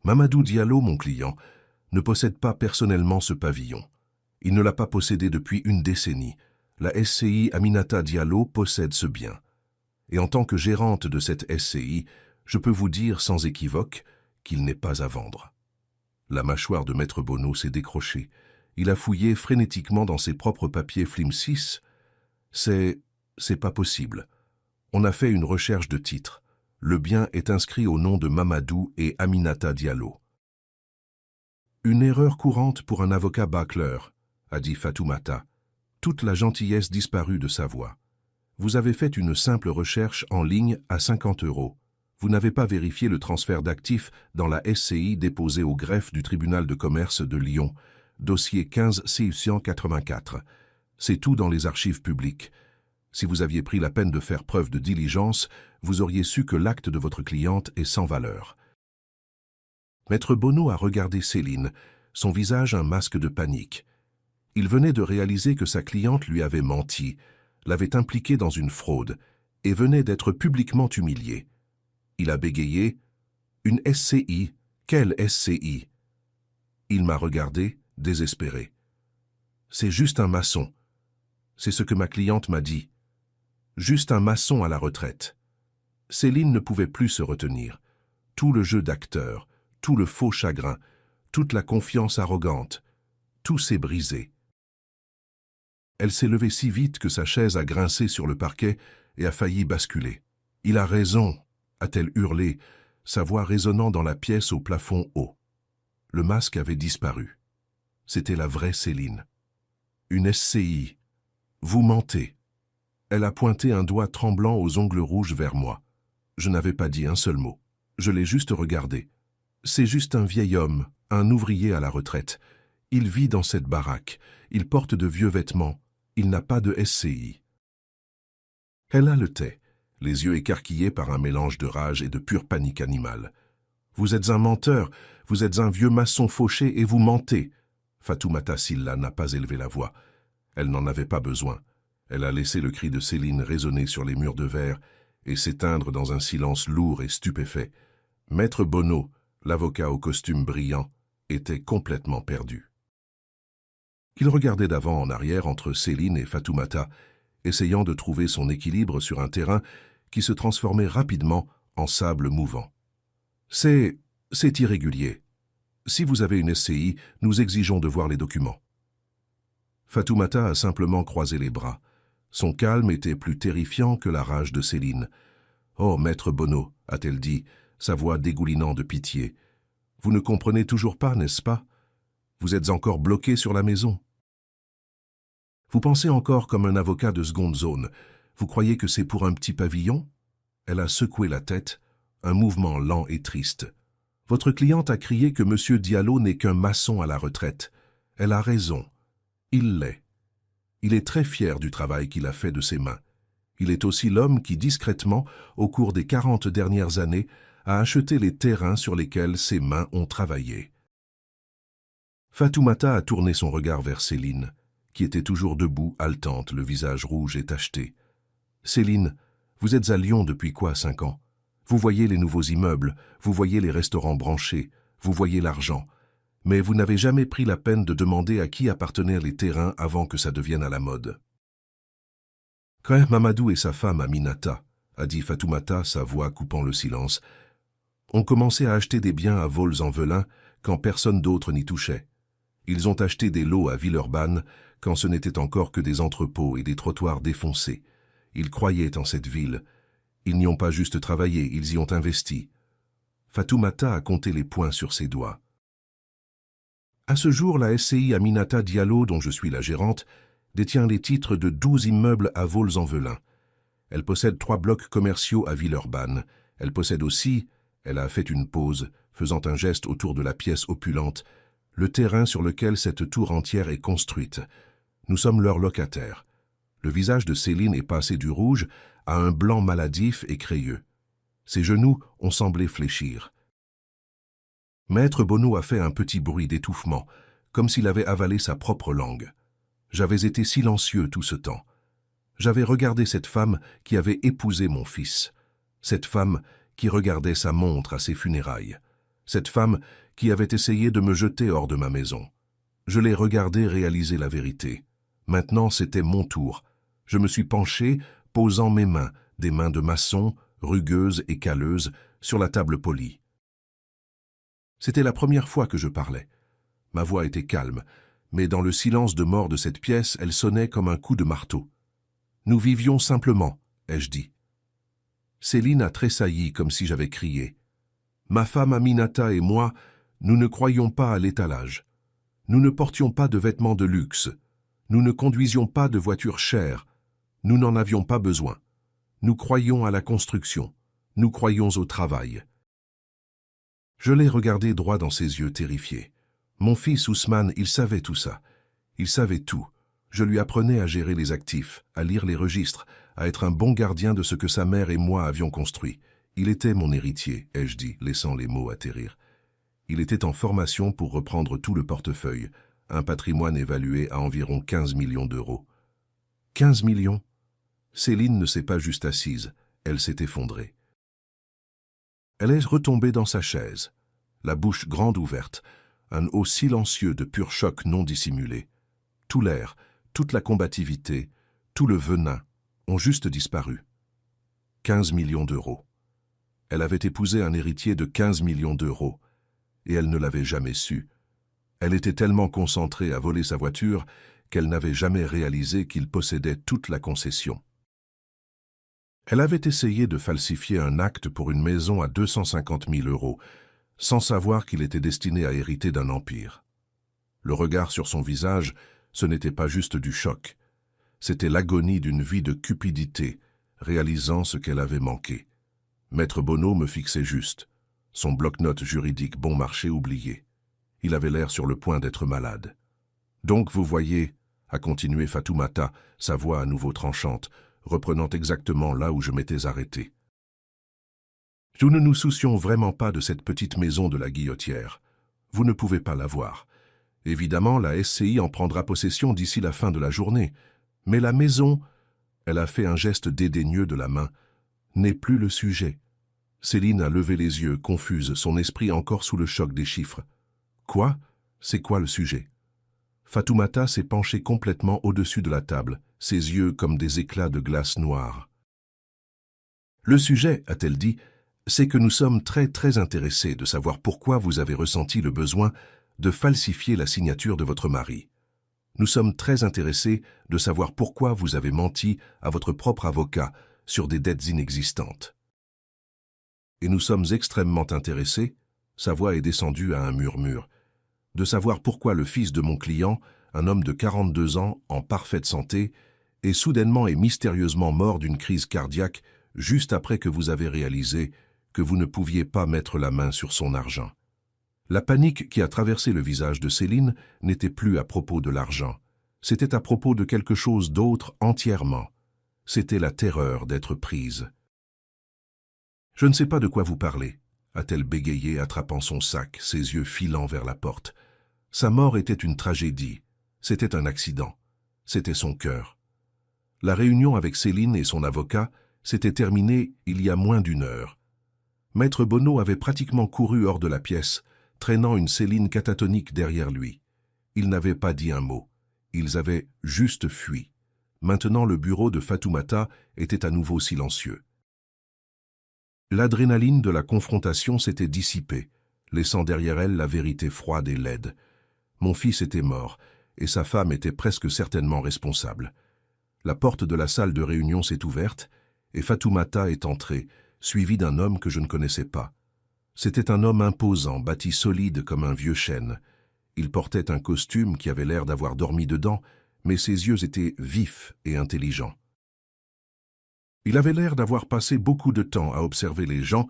Mamadou Diallo, mon client, ne possède pas personnellement ce pavillon. Il ne l'a pas possédé depuis 1 décennie. La SCI Aminata Diallo possède ce bien. Et en tant que gérante de cette SCI, je peux vous dire sans équivoque qu'il n'est pas à vendre. La mâchoire de Maître Bonneau s'est décrochée. Il a fouillé frénétiquement dans ses propres papiers Flim6. C'est pas possible. On a fait une recherche de titre. Le bien est inscrit au nom de Mamadou et Aminata Diallo. Une erreur courante pour un avocat bâcleur, a dit Fatoumata. Toute la gentillesse disparut de sa voix. Vous avez fait une simple recherche en ligne à 50 €. Vous n'avez pas vérifié le transfert d'actifs dans la SCI déposée au greffe du tribunal de commerce de Lyon, dossier 15-684. C'est tout dans les archives publiques. Si vous aviez pris la peine de faire preuve de diligence, vous auriez su que l'acte de votre cliente est sans valeur. Maître Bonneau a regardé Céline, son visage un masque de panique. Il venait de réaliser que sa cliente lui avait menti, l'avait impliqué dans une fraude et venait d'être publiquement humilié. Il a bégayé « Une SCI, quelle SCI ?» Il m'a regardé, désespéré. « C'est juste un maçon. C'est ce que ma cliente m'a dit. Juste un maçon à la retraite. » Céline ne pouvait plus se retenir. Tout le jeu d'acteur, tout le faux chagrin, toute la confiance arrogante, tout s'est brisé. Elle s'est levée si vite que sa chaise a grincé sur le parquet et a failli basculer. « Il a raison !» a-t-elle hurlé, sa voix résonnant dans la pièce au plafond haut. Le masque avait disparu. C'était la vraie Céline. « Une SCI. Vous mentez. » Elle a pointé un doigt tremblant aux ongles rouges vers moi. Je n'avais pas dit un seul mot. Je l'ai juste regardé. C'est juste un vieil homme, un ouvrier à la retraite. Il vit dans cette baraque, il porte de vieux vêtements, il n'a pas de SCI. Elle a le tait, les yeux écarquillés par un mélange de rage et de pure panique animale. « Vous êtes un menteur, vous êtes un vieux maçon fauché et vous mentez !» Fatoumata Sylla n'a pas élevé la voix. Elle n'en avait pas besoin. Elle a laissé le cri de Céline résonner sur les murs de verre et s'éteindre dans un silence lourd et stupéfait. Maître Bonneau, l'avocat au costume brillant, était complètement perdu. Il regardait d'avant en arrière entre Céline et Fatoumata, essayant de trouver son équilibre sur un terrain qui se transformait rapidement en sable mouvant. « C'est irrégulier. Si vous avez une SCI, nous exigeons de voir les documents. » Fatoumata a simplement croisé les bras. Son calme était plus terrifiant que la rage de Céline. « Oh, maître Bonneau, a-t-elle dit, sa voix dégoulinant de pitié. Vous ne comprenez toujours pas, n'est-ce pas? Vous êtes encore bloqué sur la maison. Vous pensez encore comme un avocat de seconde zone. Vous croyez que c'est pour un petit pavillon? » Elle a secoué la tête, un mouvement lent et triste. « Votre cliente a crié que M. Diallo n'est qu'un maçon à la retraite. Elle a raison. Il l'est. Il est très fier du travail qu'il a fait de ses mains. Il est aussi l'homme qui, discrètement, au cours des 40 dernières années, a acheté les terrains sur lesquels ses mains ont travaillé. » Fatoumata a tourné son regard vers Céline, qui était toujours debout, haletante, le visage rouge et tacheté. « Céline, vous êtes à Lyon depuis quoi, 5 ans? Vous voyez les nouveaux immeubles, vous voyez les restaurants branchés, vous voyez l'argent. Mais vous n'avez jamais pris la peine de demander à qui appartenaient les terrains avant que ça devienne à la mode. » « Quand Mamadou et sa femme Aminata, a dit Fatoumata, sa voix coupant le silence, ont commencé à acheter des biens à Vaux-en-Velin quand personne d'autre n'y touchait. Ils ont acheté des lots à Villeurbanne quand ce n'était encore que des entrepôts et des trottoirs défoncés. Ils croyaient en cette ville. Ils n'y ont pas juste travaillé, ils y ont investi. » Fatoumata a compté les points sur ses doigts. « À ce jour, la SCI Aminata Diallo, dont je suis la gérante, détient les titres de 12 immeubles à Vaux-en-Velin. Elle possède 3 blocs commerciaux à Villeurbanne. Elle possède aussi, elle a fait une pause, faisant un geste autour de la pièce opulente, le terrain sur lequel cette tour entière est construite. Nous sommes leurs locataires. » Le visage de Céline est passé du rouge à un blanc maladif et crayeux. Ses genoux ont semblé fléchir. Maître Bonneau a fait un petit bruit d'étouffement, comme s'il avait avalé sa propre langue. J'avais été silencieux tout ce temps. J'avais regardé cette femme qui avait épousé mon fils. Cette femme qui regardait sa montre à ses funérailles. Cette femme qui avait essayé de me jeter hors de ma maison. Je l'ai regardée réaliser la vérité. Maintenant, c'était mon tour. Je me suis penché, posant mes mains, des mains de maçon, rugueuses et calleuses, sur la table polie. C'était la première fois que je parlais. Ma voix était calme, mais dans le silence de mort de cette pièce, elle sonnait comme un coup de marteau. « Nous vivions simplement, » ai-je dit. Céline a tressailli comme si j'avais crié. « Ma femme Aminata et moi, nous ne croyions pas à l'étalage. Nous ne portions pas de vêtements de luxe. Nous ne conduisions pas de voitures chères. Nous n'en avions pas besoin. Nous croyions à la construction. Nous croyions au travail. » Je l'ai regardé droit dans ses yeux terrifiés. Mon fils Ousmane, il savait tout ça. Il savait tout. Je lui apprenais à gérer les actifs, à lire les registres, à être un bon gardien de ce que sa mère et moi avions construit. Il était mon héritier, ai-je dit, laissant les mots atterrir. Il était en formation pour reprendre tout le portefeuille, un patrimoine évalué à environ 15 millions d'euros. 15 millions? Céline ne s'est pas juste assise, elle s'est effondrée. Elle est retombée dans sa chaise, la bouche grande ouverte, un haut silencieux de pur choc non dissimulé. Tout l'air, toute la combativité, tout le venin ont juste disparu. 15 millions d'euros. Elle avait épousé un héritier de 15 millions d'euros, et elle ne l'avait jamais su. Elle était tellement concentrée à voler sa voiture qu'elle n'avait jamais réalisé qu'il possédait toute la concession. Elle avait essayé de falsifier un acte pour une maison à 250 000 euros, sans savoir qu'il était destiné à hériter d'un empire. Le regard sur son visage, ce n'était pas juste du choc. C'était l'agonie d'une vie de cupidité, réalisant ce qu'elle avait manqué. Maître Bonneau me fixait juste, son bloc-notes juridique bon marché oublié. Il avait l'air sur le point d'être malade. « Donc, vous voyez, » a continué Fatoumata, sa voix à nouveau tranchante, reprenant exactement là où je m'étais arrêté. « Nous ne nous soucions vraiment pas de cette petite maison de la Guillotière. Vous ne pouvez pas la voir. Évidemment, la SCI en prendra possession d'ici la fin de la journée. Mais la maison, elle a fait un geste dédaigneux de la main, n'est plus le sujet. » Céline a levé les yeux, confuse, son esprit encore sous le choc des chiffres. « Quoi? C'est quoi le sujet ?» Fatoumata s'est penchée complètement au-dessus de la table, ses yeux comme des éclats de glace noire. « Le sujet, a-t-elle dit, c'est que nous sommes très intéressés de savoir pourquoi vous avez ressenti le besoin de falsifier la signature de votre mari. Nous sommes très intéressés de savoir pourquoi vous avez menti à votre propre avocat sur des dettes inexistantes. Et nous sommes extrêmement intéressés, sa voix est descendue à un murmure, de savoir pourquoi le fils de mon client, un homme de 42 ans en parfaite santé, est soudainement et mystérieusement mort d'une crise cardiaque juste après que vous avez réalisé que vous ne pouviez pas mettre la main sur son argent. La panique qui a traversé le visage de Céline n'était plus à propos de l'argent. C'était à propos de quelque chose d'autre entièrement. C'était la terreur d'être prise. « Je ne sais pas de quoi vous parlez, » a-t-elle bégayé, attrapant son sac, ses yeux filant vers la porte. Sa mort était une tragédie. C'était un accident. C'était son cœur. La réunion avec Céline et son avocat s'était terminée il y a moins d'une heure. Maître Bonneau avait pratiquement couru hors de la pièce, traînant une Céline catatonique derrière lui. Ils n'avaient pas dit un mot. Ils avaient juste fui. Maintenant, le bureau de Fatoumata était à nouveau silencieux. L'adrénaline de la confrontation s'était dissipée, laissant derrière elle la vérité froide et laide. Mon fils était mort, et sa femme était presque certainement responsable. La porte de la salle de réunion s'est ouverte, et Fatoumata est entrée, suivie d'un homme que je ne connaissais pas. C'était un homme imposant, bâti solide comme un vieux chêne. Il portait un costume qui avait l'air d'avoir dormi dedans, mais ses yeux étaient vifs et intelligents. Il avait l'air d'avoir passé beaucoup de temps à observer les gens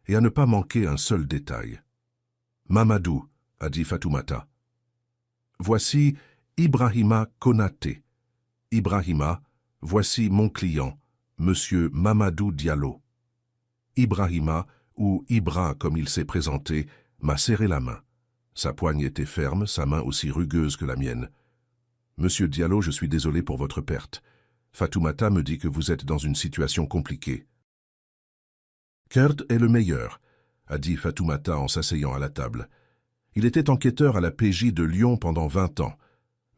et à ne pas manquer un seul détail. « Mamadou », a dit Fatoumata. « Voici Ibrahima Konaté. Ibrahima, voici mon client, Monsieur Mamadou Diallo. » Ibrahima, ou Ibra comme il s'est présenté, m'a serré la main. Sa poigne était ferme, sa main aussi rugueuse que la mienne. « Monsieur Diallo, je suis désolé pour votre perte. Fatoumata me dit que vous êtes dans une situation compliquée. »« Kurt est le meilleur, » a dit Fatoumata en s'asseyant à la table. Il était enquêteur à la PJ de Lyon pendant 20 ans,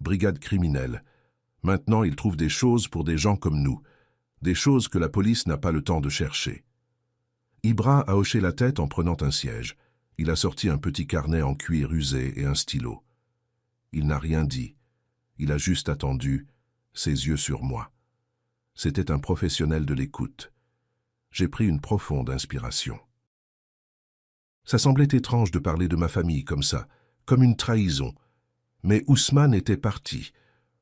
brigade criminelle. Maintenant, il trouve des choses pour des gens comme nous, des choses que la police n'a pas le temps de chercher. Ibra a hoché la tête en prenant un siège. Il a sorti un petit carnet en cuir usé et un stylo. Il n'a rien dit. Il a juste attendu, ses yeux sur moi. C'était un professionnel de l'écoute. J'ai pris une profonde inspiration. Ça semblait étrange de parler de ma famille comme ça, comme une trahison. Mais Ousmane était parti.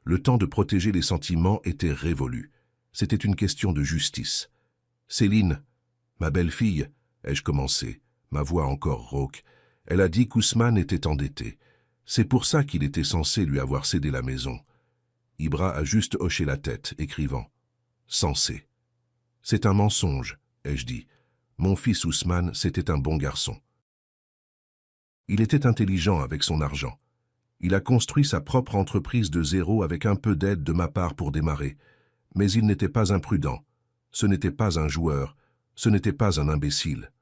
Le temps de protéger les sentiments était révolu. C'était une question de justice. « Céline, ma belle-fille, » ai-je commencé, ma voix encore rauque, elle a dit qu'Ousmane était endetté. C'est pour ça qu'il était censé lui avoir cédé la maison. Ibra a juste hoché la tête, écrivant « Censé ». C'est un mensonge, ai-je dit. Mon fils Ousmane, c'était un bon garçon. Il était intelligent avec son argent. Il a construit sa propre entreprise de zéro avec un peu d'aide de ma part pour démarrer. Mais il n'était pas imprudent. Ce n'était pas un joueur. Ce n'était pas un imbécile.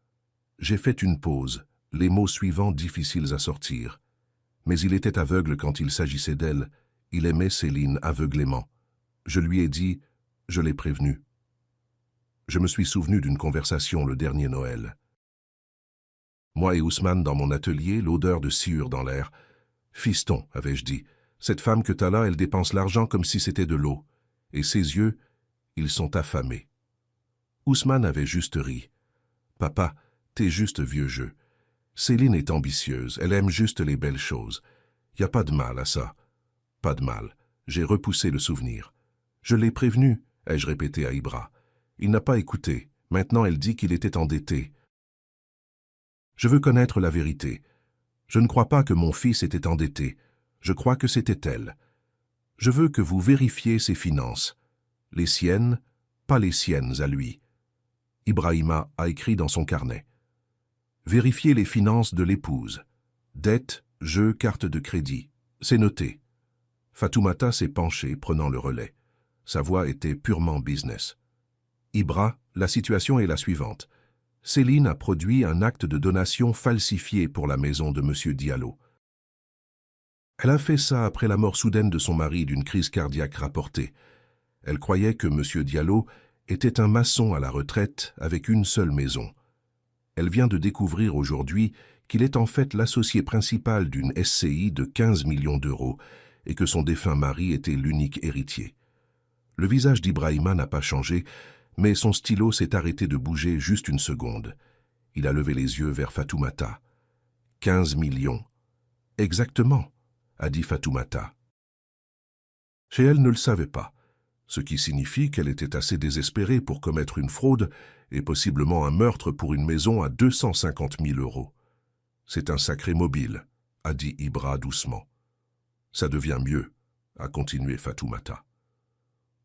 J'ai fait une pause, les mots suivants difficiles à sortir. Mais il était aveugle quand il s'agissait d'elle. Il aimait Céline aveuglément. Je lui ai dit, je l'ai prévenu. Je me suis souvenu d'une conversation le dernier Noël. Moi et Ousmane dans mon atelier, l'odeur de sciure dans l'air. « Fiston, avais-je dit, cette femme que t'as là, elle dépense l'argent comme si c'était de l'eau. Et ses yeux, ils sont affamés. » Ousmane avait juste ri. « Papa, t'es juste vieux jeu. Céline est ambitieuse, elle aime juste les belles choses. Y a pas de mal à ça. Pas de mal. » J'ai repoussé le souvenir. « Je l'ai prévenu, » ai-je répété à Ibra. Il n'a pas écouté. Maintenant, elle dit qu'il était endetté. Je veux connaître la vérité. Je ne crois pas que mon fils était endetté. Je crois que c'était elle. Je veux que vous vérifiez ses finances. Les siennes, pas les siennes à lui. Ibrahima a écrit dans son carnet. Vérifiez les finances de l'épouse. Dette, jeu, carte de crédit. C'est noté. Fatoumata s'est penchée, prenant le relais. Sa voix était purement business. Ibra, la situation est la suivante. Céline a produit un acte de donation falsifié pour la maison de M. Diallo. Elle a fait ça après la mort soudaine de son mari d'une crise cardiaque rapportée. Elle croyait que M. Diallo était un maçon à la retraite avec une seule maison. Elle vient de découvrir aujourd'hui qu'il est en fait l'associé principal d'une SCI de 15 millions d'euros et que son défunt mari était l'unique héritier. Le visage d'Ibrahima n'a pas changé, mais son stylo s'est arrêté de bouger juste une seconde. Il a levé les yeux vers Fatoumata. 15 millions. Exactement, a dit Fatoumata. Chez elle ne le savait pas, ce qui signifie qu'elle était assez désespérée pour commettre une fraude et possiblement un meurtre pour une maison à 250 000 euros. C'est un sacré mobile, a dit Ibra doucement. Ça devient mieux, a continué Fatoumata.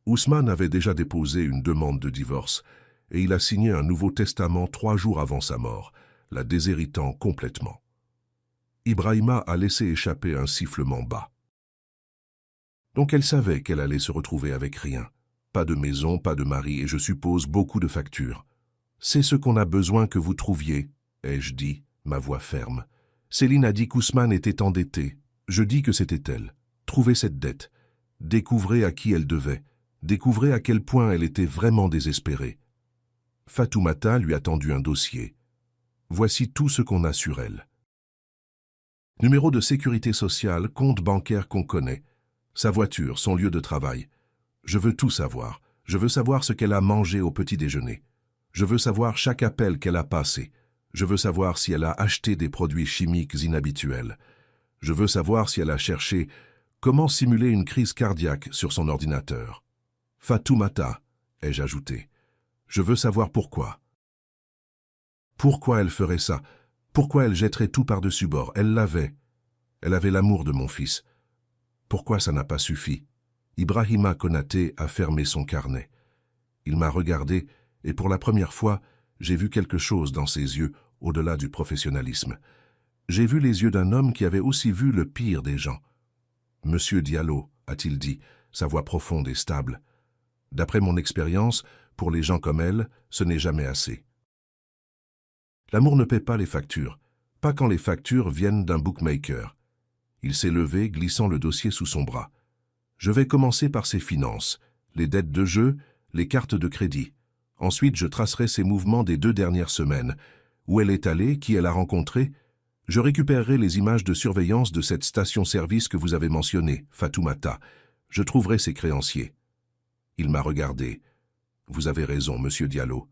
Ousmane avait déjà déposé une demande de divorce et il a signé un nouveau testament 3 jours avant sa mort, la déshéritant complètement. Ibrahima a laissé échapper un sifflement bas. Donc elle savait qu'elle allait se retrouver avec rien. Pas de maison, pas de mari et je suppose beaucoup de factures. C'est ce qu'on a besoin que vous trouviez, ai-je dit, ma voix ferme. Céline a dit qu'Ousmane était endetté. Je dis que c'était elle. Trouvez cette dette. Découvrez à qui elle devait. Découvrez à quel point elle était vraiment désespérée. Fatoumata lui a tendu un dossier. Voici tout ce qu'on a sur elle. Numéro de sécurité sociale, compte bancaire qu'on connaît. Sa voiture, son lieu de travail. Je veux tout savoir. Je veux savoir ce qu'elle a mangé au petit déjeuner. Je veux savoir chaque appel qu'elle a passé. Je veux savoir si elle a acheté des produits chimiques inhabituels. Je veux savoir si elle a cherché comment simuler une crise cardiaque sur son ordinateur. Fatoumata, ai-je ajouté. Je veux savoir pourquoi. Pourquoi elle ferait ça? Pourquoi elle jetterait tout par-dessus bord? Elle l'avait. Elle avait l'amour de mon fils. Pourquoi ça n'a pas suffi? Ibrahima Konaté a fermé son carnet. Il m'a regardé et pour la première fois, j'ai vu quelque chose dans ses yeux au-delà du professionnalisme. J'ai vu les yeux d'un homme qui avait aussi vu le pire des gens. « Monsieur Diallo », a-t-il dit, sa voix profonde et stable. « D'après mon expérience, pour les gens comme elle, ce n'est jamais assez. L'amour ne paie pas les factures, pas quand les factures viennent d'un bookmaker. » Il s'est levé, glissant le dossier sous son bras. « Je vais commencer par ses finances, les dettes de jeu, les cartes de crédit. Ensuite, je tracerai ses mouvements des 2 dernières semaines. Où elle est allée, qui elle a rencontré. Je récupérerai les images de surveillance de cette station-service que vous avez mentionnée, Fatoumata. Je trouverai ses créanciers. » Il m'a regardé. « Vous avez raison, monsieur Diallo.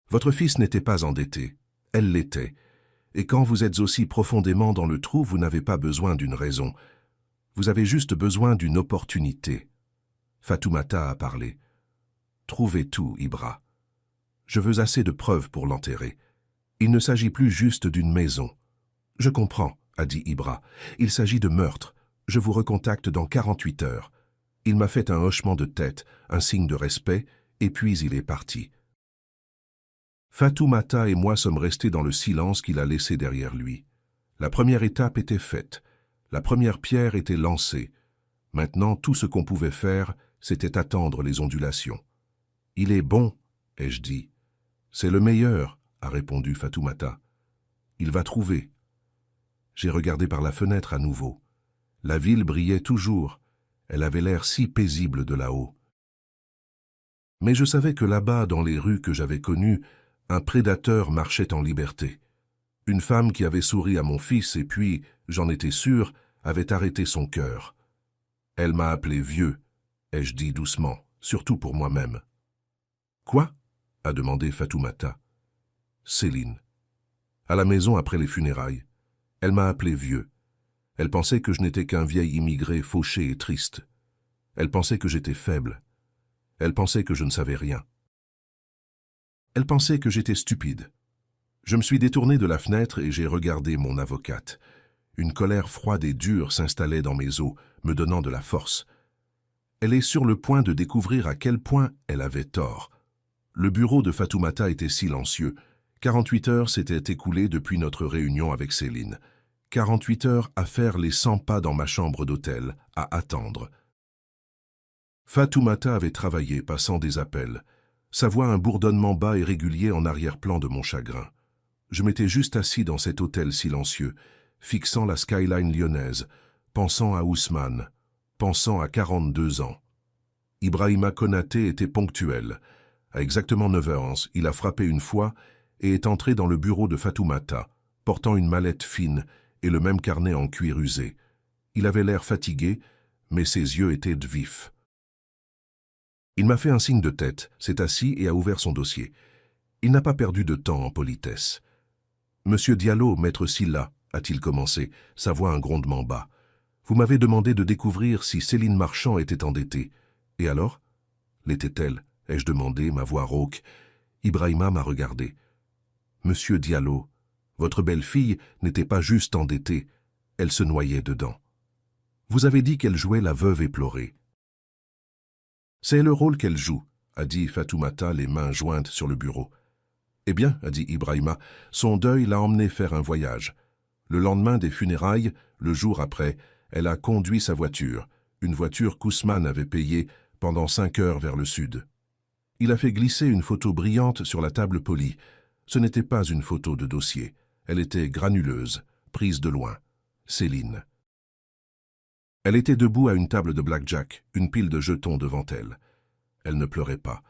Votre fils n'était pas endetté. Elle l'était. Et quand vous êtes aussi profondément dans le trou, vous n'avez pas besoin d'une raison. Vous avez juste besoin d'une opportunité. » Fatoumata a parlé. « Trouvez tout, Ibra. Je veux assez de preuves pour l'enterrer. Il ne s'agit plus juste d'une maison. »« Je comprends, » a dit Ibra. « Il s'agit de meurtre. Je vous recontacte dans 48 heures. » Il m'a fait un hochement de tête, un signe de respect, et puis il est parti. Fatoumata et moi sommes restés dans le silence qu'il a laissé derrière lui. La première étape était faite. La première pierre était lancée. Maintenant, tout ce qu'on pouvait faire, c'était attendre les ondulations. « Il est bon, » ai-je dit. « C'est le meilleur, » a répondu Fatoumata. « Il va trouver. » J'ai regardé par la fenêtre à nouveau. La ville brillait toujours. Elle avait l'air si paisible de là-haut. Mais je savais que là-bas, dans les rues que j'avais connues, un prédateur marchait en liberté. Une femme qui avait souri à mon fils et puis, j'en étais sûr, avait arrêté son cœur. Elle m'a appelé vieux, ai-je dit doucement, surtout pour moi-même. « Quoi ?» a demandé Fatoumata. « Céline. À la maison après les funérailles. Elle m'a appelé vieux. Elle pensait que je n'étais qu'un vieil immigré fauché et triste. Elle pensait que j'étais faible. Elle pensait que je ne savais rien. Elle pensait que j'étais stupide. Je me suis détourné de la fenêtre et j'ai regardé mon avocate. Une colère froide et dure s'installait dans mes os, me donnant de la force. Elle est sur le point de découvrir à quel point elle avait tort. Le bureau de Fatoumata était silencieux. 48 heures s'étaient écoulées depuis notre réunion avec Céline. 48 heures à faire les 100 pas dans ma chambre d'hôtel, à attendre. Fatoumata avait travaillé, passant des appels. Sa voix un bourdonnement bas et régulier en arrière-plan de mon chagrin. Je m'étais juste assis dans cet hôtel silencieux, fixant la skyline lyonnaise, pensant à Ousmane, pensant à 42 ans. Ibrahima Konaté était ponctuel. À exactement 9h11, il a frappé une fois et est entré dans le bureau de Fatoumata, portant une mallette fine et le même carnet en cuir usé. Il avait l'air fatigué, mais ses yeux étaient vifs. Il m'a fait un signe de tête, s'est assis et a ouvert son dossier. Il n'a pas perdu de temps en politesse. « Monsieur Diallo, maître Silla, a-t-il commencé, sa voix un grondement bas. Vous m'avez demandé de découvrir si Céline Marchand était endettée. Et alors? L'était-elle? Ai-je demandé, ma voix rauque. Ibrahima m'a regardé. Monsieur Diallo, votre belle-fille n'était pas juste endettée, elle se noyait dedans. Vous avez dit qu'elle jouait la veuve éplorée. C'est le rôle qu'elle joue, a dit Fatoumata, les mains jointes sur le bureau. Eh bien, a dit Ibrahima, son deuil l'a emmené faire un voyage. Le lendemain des funérailles, le jour après, elle a conduit sa voiture, une voiture qu'Ousmane avait payée pendant 5 heures vers le sud. Il a fait glisser une photo brillante sur la table polie. Ce n'était pas une photo de dossier. Elle était granuleuse, prise de loin. Céline. Elle était debout à une table de blackjack, une pile de jetons devant elle. Elle ne pleurait pas.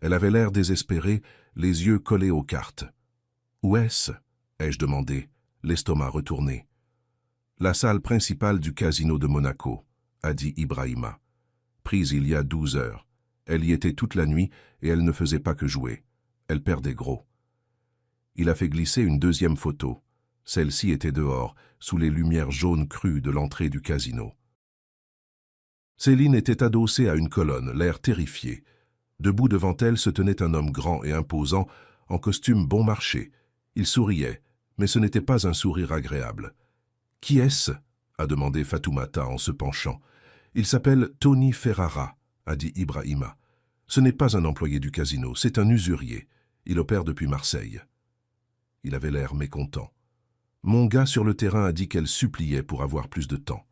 Elle avait l'air désespérée, les yeux collés aux cartes. « Où est-ce » ai-je demandé, l'estomac retourné. « La salle principale du casino de Monaco » a dit Ibrahima. Prise il y a 12 heures. Elle y était toute la nuit et elle ne faisait pas que jouer. Elle perdait gros. Il a fait glisser une deuxième photo. Celle-ci était dehors, sous les lumières jaunes crues de l'entrée du casino. Céline était adossée à une colonne, l'air terrifié. Debout devant elle se tenait un homme grand et imposant, en costume bon marché. Il souriait, mais ce n'était pas un sourire agréable. « Qui est-ce » a demandé Fatoumata en se penchant. « Il s'appelle Tony Ferrara » a dit Ibrahima. « Ce n'est pas un employé du casino, c'est un usurier. Il opère depuis Marseille. » Il avait l'air mécontent. Mon gars sur le terrain a dit qu'elle suppliait pour avoir plus de temps.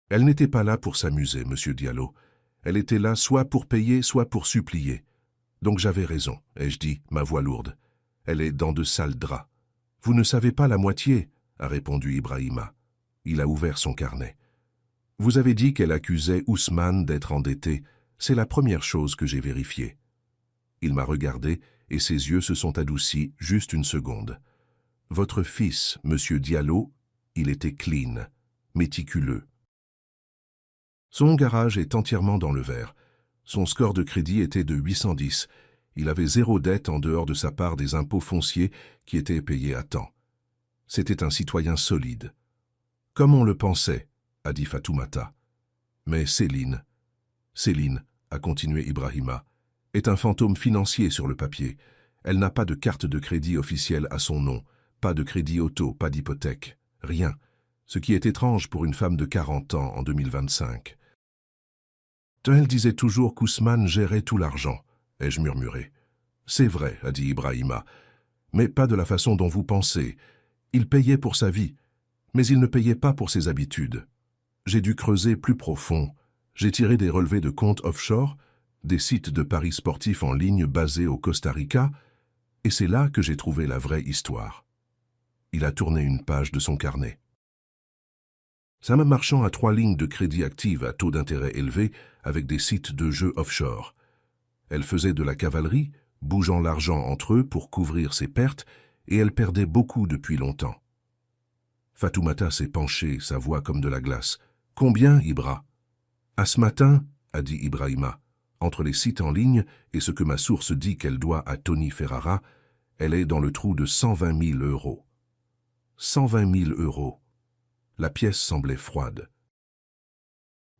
Elle n'était pas là pour s'amuser, monsieur Diallo. Elle était là soit pour payer, soit pour supplier. Donc j'avais raison, ai-je dit, ma voix lourde. Elle est dans de sales draps. Vous ne savez pas la moitié, a répondu Ibrahima. Il a ouvert son carnet. Vous avez dit qu'elle accusait Ousmane d'être endetté. C'est la première chose que j'ai vérifiée. Il m'a regardé et ses yeux se sont adoucis juste une seconde. Votre fils, monsieur Diallo, il était clean, méticuleux. Son garage est entièrement dans le vert. Son score de crédit était de 810. Il avait 0 dette en dehors de sa part des impôts fonciers qui étaient payés à temps. C'était un citoyen solide. Comme on le pensait, a dit Fatoumata. Mais Céline, a continué Ibrahima, est un fantôme financier sur le papier. Elle n'a pas de carte de crédit officielle à son nom, pas de crédit auto, pas d'hypothèque, rien. Ce qui est étrange pour une femme de 40 ans en 2025. Elle disait toujours qu'Ousmane gérait tout l'argent, ai-je murmuré. C'est vrai, a dit Ibrahima, mais pas de la façon dont vous pensez. Il payait pour sa vie, mais il ne payait pas pour ses habitudes. J'ai dû creuser plus profond. J'ai tiré des relevés de comptes offshore, des sites de paris sportifs en ligne basés au Costa Rica, et c'est là que j'ai trouvé la vraie histoire. Il a tourné une page de son carnet. Sam Marchand a 3 lignes de crédit actives à taux d'intérêt élevé avec des sites de jeux offshore. Elle faisait de la cavalerie, bougeant l'argent entre eux pour couvrir ses pertes, et elle perdait beaucoup depuis longtemps. Fatoumata s'est penchée, sa voix comme de la glace. « Combien, Ibra ?»« À ce matin, a dit Ibrahima, entre les sites en ligne et ce que ma source dit qu'elle doit à Tony Ferrara, elle est dans le trou de 120 000 euros. 120 000 euros. La pièce semblait froide.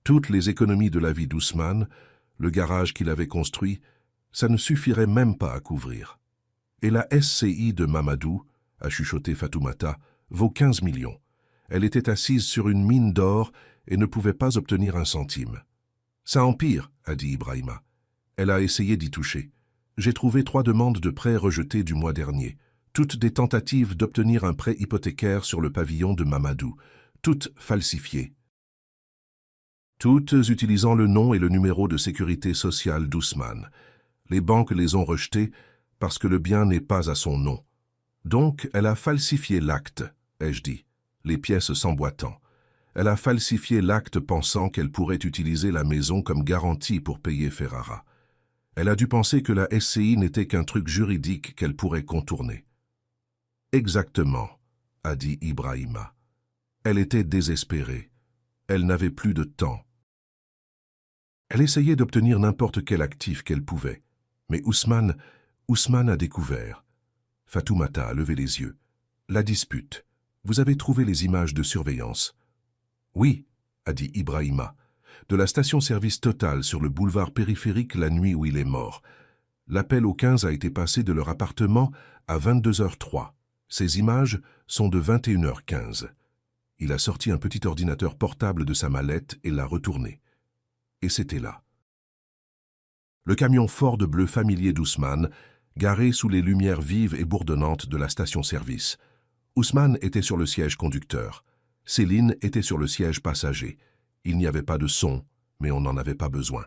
Toutes les économies de la vie d'Ousmane, le garage qu'il avait construit, ça ne suffirait même pas à couvrir. Et la SCI de Mamadou, a chuchoté Fatoumata, vaut 15 millions. Elle était assise sur une mine d'or et ne pouvait pas obtenir un centime. Ça empire, a dit Ibrahima. Elle a essayé d'y toucher. J'ai trouvé 3 demandes de prêt rejetées du mois dernier, toutes des tentatives d'obtenir un prêt hypothécaire sur le pavillon de Mamadou, toutes falsifiées. Toutes utilisant le nom et le numéro de sécurité sociale d'Ousmane. Les banques les ont rejetées parce que le bien n'est pas à son nom. Donc, elle a falsifié l'acte, ai-je dit, les pièces s'emboîtant. Elle a falsifié l'acte pensant qu'elle pourrait utiliser la maison comme garantie pour payer Ferrara. Elle a dû penser que la SCI n'était qu'un truc juridique qu'elle pourrait contourner. Exactement, a dit Ibrahima. Elle était désespérée. Elle n'avait plus de temps. Elle essayait d'obtenir n'importe quel actif qu'elle pouvait. Mais Ousmane a découvert. Fatoumata a levé les yeux. La dispute. Vous avez trouvé les images de surveillance. Oui, a dit Ibrahima. De la station-service Total sur le boulevard périphérique la nuit où il est mort. L'appel au 15 a été passé de leur appartement à 22h03. Ces images sont de 21h15. Il a sorti un petit ordinateur portable de sa mallette et l'a retourné. Et c'était là. Le camion Ford bleu familier d'Ousmane, garé sous les lumières vives et bourdonnantes de la station-service. Ousmane était sur le siège conducteur. Céline était sur le siège passager. Il n'y avait pas de son, mais on n'en avait pas besoin.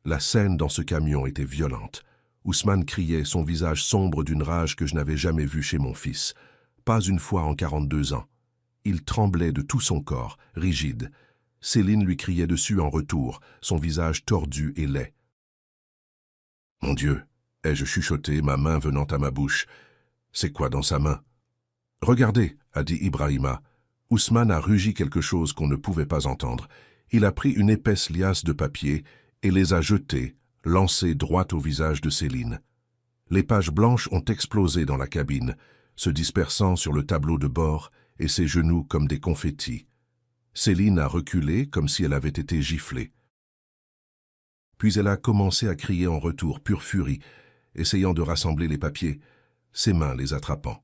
La scène dans ce camion était violente. Ousmane criait, son visage sombre d'une rage que je n'avais jamais vue chez mon fils. Pas une fois en 42 ans. Il tremblait de tout son corps, rigide. Céline lui criait dessus en retour, son visage tordu et laid. « Mon Dieu !» ai-je chuchoté, ma main venant à ma bouche. « C'est quoi dans sa main ?»« Regardez !» a dit Ibrahima. Ousmane a rugi quelque chose qu'on ne pouvait pas entendre. Il a pris une épaisse liasse de papier et les a jetés, lancés droit au visage de Céline. Les pages blanches ont explosé dans la cabine, se dispersant sur le tableau de bord et ses genoux comme des confettis. Céline a reculé comme si elle avait été giflée. Puis elle a commencé à crier en retour, pure furie, essayant de rassembler les papiers, ses mains les attrapant.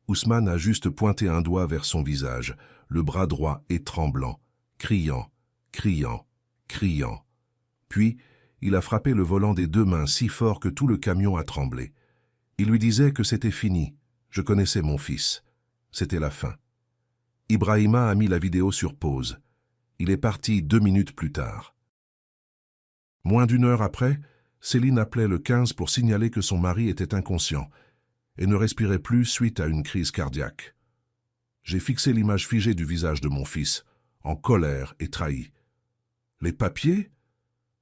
Ousmane a juste pointé un doigt vers son visage, le bras droit et tremblant, criant, criant, criant. Puis, il a frappé le volant des 2 mains si fort que tout le camion a tremblé. Il lui disait que c'était fini. Je connaissais mon fils. C'était la fin. Ibrahima a mis la vidéo sur pause. Il est parti 2 minutes plus tard. Moins d'1 heure après, Céline appelait le 15 pour signaler que son mari était inconscient et ne respirait plus suite à une crise cardiaque. J'ai fixé l'image figée du visage de mon fils, en colère et trahi. Les papiers?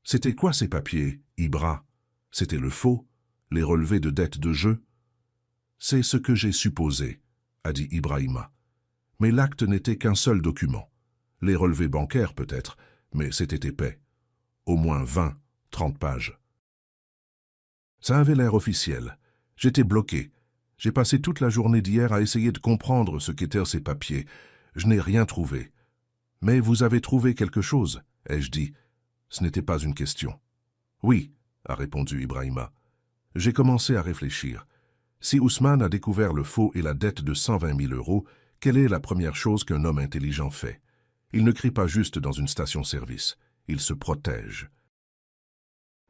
C'était quoi ces papiers, Ibra? C'était le faux, les relevés de dettes de jeu? C'est ce que j'ai supposé, a dit Ibrahima. Mais l'acte n'était qu'un seul document. Les relevés bancaires peut-être, mais c'était épais. Au moins 20, 30 pages. Ça avait l'air officiel. J'étais bloqué. J'ai passé toute la journée d'hier à essayer de comprendre ce qu'étaient ces papiers. Je n'ai rien trouvé. Mais vous avez trouvé quelque chose, ai-je dit. Ce n'était pas une question. Oui, a répondu Ibrahima. J'ai commencé à réfléchir. Si Ousmane a découvert le faux et la dette de 120 000 €, quelle est la première chose qu'un homme intelligent fait? Il ne crie pas juste dans une station-service. Il se protège.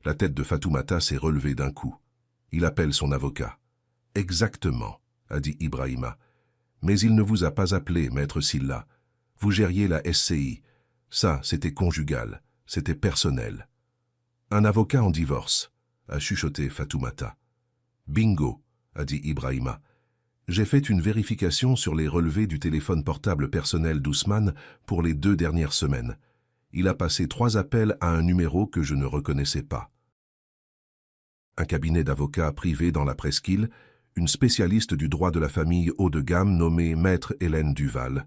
La tête de Fatoumata s'est relevée d'un coup. Il appelle son avocat. « Exactement, » a dit Ibrahima. « Mais il ne vous a pas appelé, maître Silla. Vous gériez la SCI. Ça, c'était conjugal, c'était personnel. »« Un avocat en divorce, » a chuchoté Fatoumata. « Bingo, » a dit Ibrahima. « J'ai fait une vérification sur les relevés du téléphone portable personnel d'Ousmane pour les 2 dernières semaines. Il a passé 3 appels à un numéro que je ne reconnaissais pas. Un cabinet d'avocats privé dans la presqu'île, une spécialiste du droit de la famille haut de gamme nommée Maître Hélène Duval,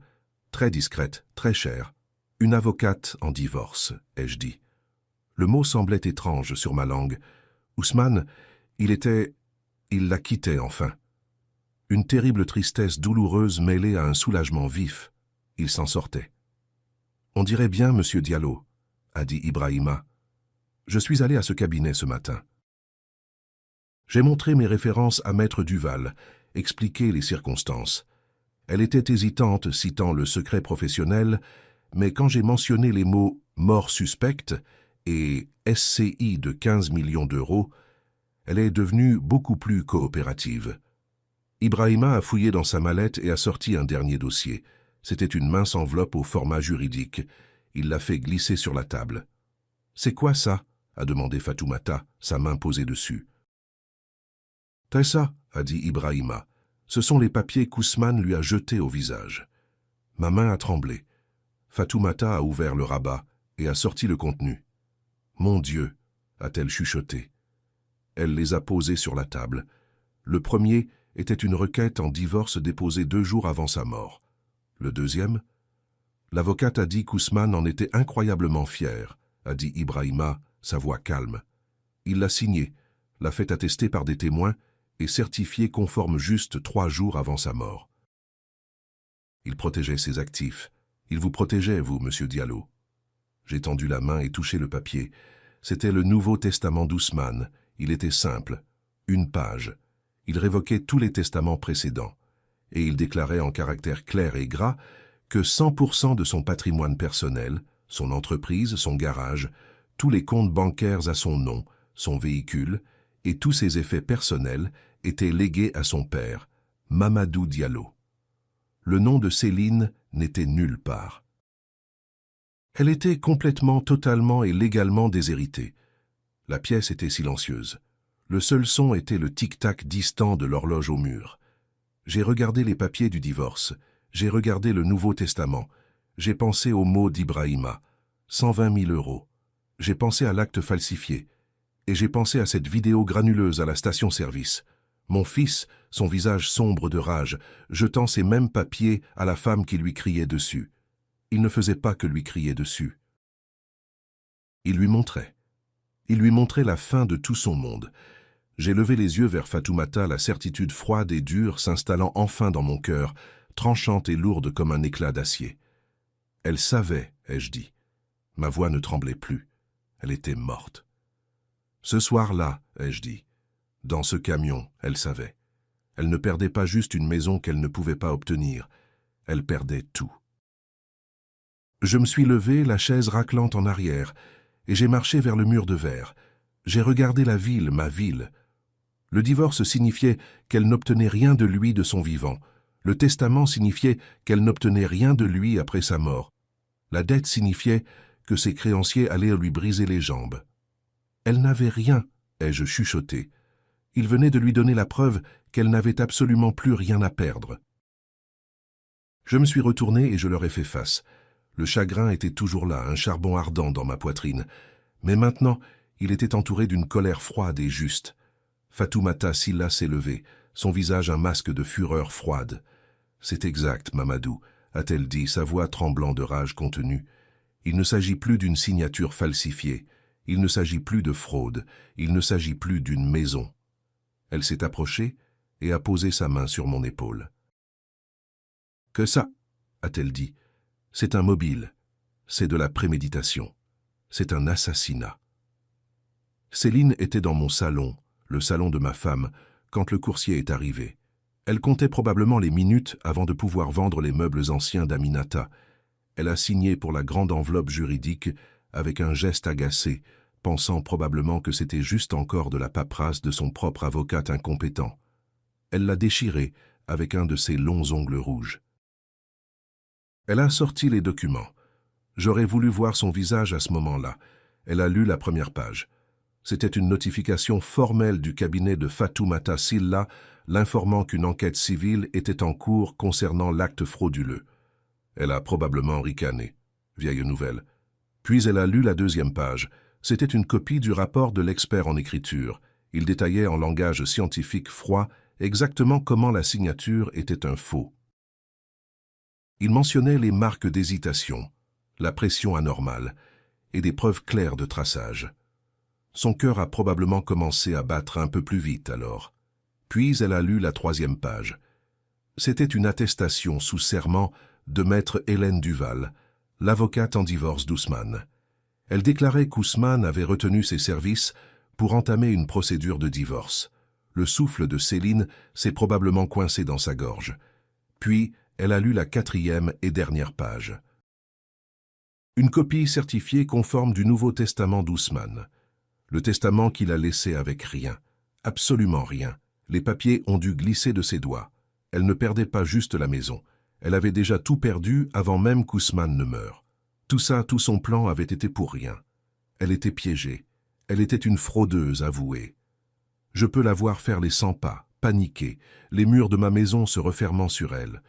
très discrète, très chère, une avocate en divorce, ai-je dit. Le mot semblait étrange sur ma langue. Ousmane, il la quittait enfin. Une terrible tristesse douloureuse mêlée à un soulagement vif. Il s'en sortait. « On dirait bien, monsieur Diallo, » a dit Ibrahima. « Je suis allé à ce cabinet ce matin. » J'ai montré mes références à Maître Duval, expliqué les circonstances. Elle était hésitante, citant le secret professionnel, mais quand j'ai mentionné les mots « mort suspecte » et « SCI de 15 millions d'euros », elle est devenue beaucoup plus coopérative. Ibrahima a fouillé dans sa mallette et a sorti un dernier dossier. C'était une mince enveloppe au format juridique. Il l'a fait glisser sur la table. « C'est quoi ça ?» a demandé Fatoumata, sa main posée dessus. « Tessa, » a dit Ibrahima. Ce sont les papiers qu'Ousmane lui a jetés au visage. Ma main a tremblé. Fatoumata a ouvert le rabat et a sorti le contenu. « Mon Dieu !» a-t-elle chuchoté. Elle les a posés sur la table. Le premier était une requête en divorce déposée 2 jours avant sa mort. Le deuxième? L'avocate a dit qu'Ousmane en était incroyablement fier, a dit Ibrahima, sa voix calme. Il l'a signé, l'a fait attester par des témoins et certifié conforme juste 3 jours avant sa mort. Il protégeait ses actifs. Il vous protégeait, vous, monsieur Diallo. J'ai tendu la main et touché le papier. C'était le Nouveau Testament d'Ousmane. Il était simple. 1 page. Il révoquait tous les testaments précédents. Et il déclarait en caractères clairs et gras que 100% de son patrimoine personnel, son entreprise, son garage, tous les comptes bancaires à son nom, son véhicule et tous ses effets personnels étaient légués à son père, Mamadou Diallo. Le nom de Céline n'était nulle part. Elle était complètement, totalement et légalement déshéritée. La pièce était silencieuse. Le seul son était le tic-tac distant de l'horloge au mur. J'ai regardé les papiers du divorce. J'ai regardé le Nouveau Testament. J'ai pensé aux mots d'Ibrahima. 120 000 euros. J'ai pensé à l'acte falsifié. Et j'ai pensé à cette vidéo granuleuse à la station-service. Mon fils, son visage sombre de rage, jetant ces mêmes papiers à la femme qui lui criait dessus. Il ne faisait pas que lui crier dessus. Il lui montrait. Il lui montrait la fin de tout son monde. J'ai levé les yeux vers Fatoumata, la certitude froide et dure s'installant enfin dans mon cœur, tranchante et lourde comme un éclat d'acier. Elle savait, ai-je dit. Ma voix ne tremblait plus. Elle était morte. Ce soir-là, ai-je dit. Dans ce camion, elle savait. Elle ne perdait pas juste une maison qu'elle ne pouvait pas obtenir. Elle perdait tout. Je me suis levé, la chaise raclante en arrière, et j'ai marché vers le mur de verre. J'ai regardé la ville, ma ville. Le divorce signifiait qu'elle n'obtenait rien de lui de son vivant. Le testament signifiait qu'elle n'obtenait rien de lui après sa mort. La dette signifiait que ses créanciers allaient lui briser les jambes. Elle n'avait rien, ai-je chuchoté. Il venait de lui donner la preuve qu'elle n'avait absolument plus rien à perdre. Je me suis retourné et je leur ai fait face. Le chagrin était toujours là, un charbon ardent dans ma poitrine. Mais maintenant, il était entouré d'une colère froide et juste. Fatoumata Silla s'est levée, son visage un masque de fureur froide. « C'est exact, Mamadou », a-t-elle dit, sa voix tremblant de rage contenue. « Il ne s'agit plus d'une signature falsifiée. Il ne s'agit plus de fraude. Il ne s'agit plus d'une maison. » Elle s'est approchée et a posé sa main sur mon épaule. « Que ça ?» a-t-elle dit. « C'est un mobile. C'est de la préméditation. C'est un assassinat. » Céline était dans mon salon, le salon de ma femme, quand le coursier est arrivé. Elle comptait probablement les minutes avant de pouvoir vendre les meubles anciens d'Aminata. Elle a signé pour la grande enveloppe juridique avec un geste agacé, pensant probablement que c'était juste encore de la paperasse de son propre avocat incompétent. Elle l'a déchiré avec un de ses longs ongles rouges. Elle a sorti les documents. J'aurais voulu voir son visage à ce moment-là. Elle a lu la première page. C'était une notification formelle du cabinet de Fatoumata Silla l'informant qu'une enquête civile était en cours concernant l'acte frauduleux. Elle a probablement ricané. Vieille nouvelle. Puis elle a lu la deuxième page. C'était une copie du rapport de l'expert en écriture. Il détaillait en langage scientifique froid exactement comment la signature était un faux. Il mentionnait les marques d'hésitation, la pression anormale et des preuves claires de traçage. Son cœur a probablement commencé à battre un peu plus vite alors. Puis elle a lu la troisième page. C'était une attestation sous serment de maître Hélène Duval, l'avocate en divorce d'Ousmane. Elle déclarait qu'Ousmane avait retenu ses services pour entamer une procédure de divorce. Le souffle de Céline s'est probablement coincé dans sa gorge. Puis, elle a lu la 4e et dernière page. Une copie certifiée conforme du Nouveau Testament d'Ousmane. Le testament qu'il a laissé avec rien. Absolument rien. Les papiers ont dû glisser de ses doigts. Elle ne perdait pas juste la maison. Elle avait déjà tout perdu avant même qu'Ousmane ne meure. Tout ça, tout son plan avait été pour rien. Elle était piégée. Elle était une fraudeuse avouée. Je peux la voir faire les 100 pas, paniquer, les murs de ma maison se refermant sur elle.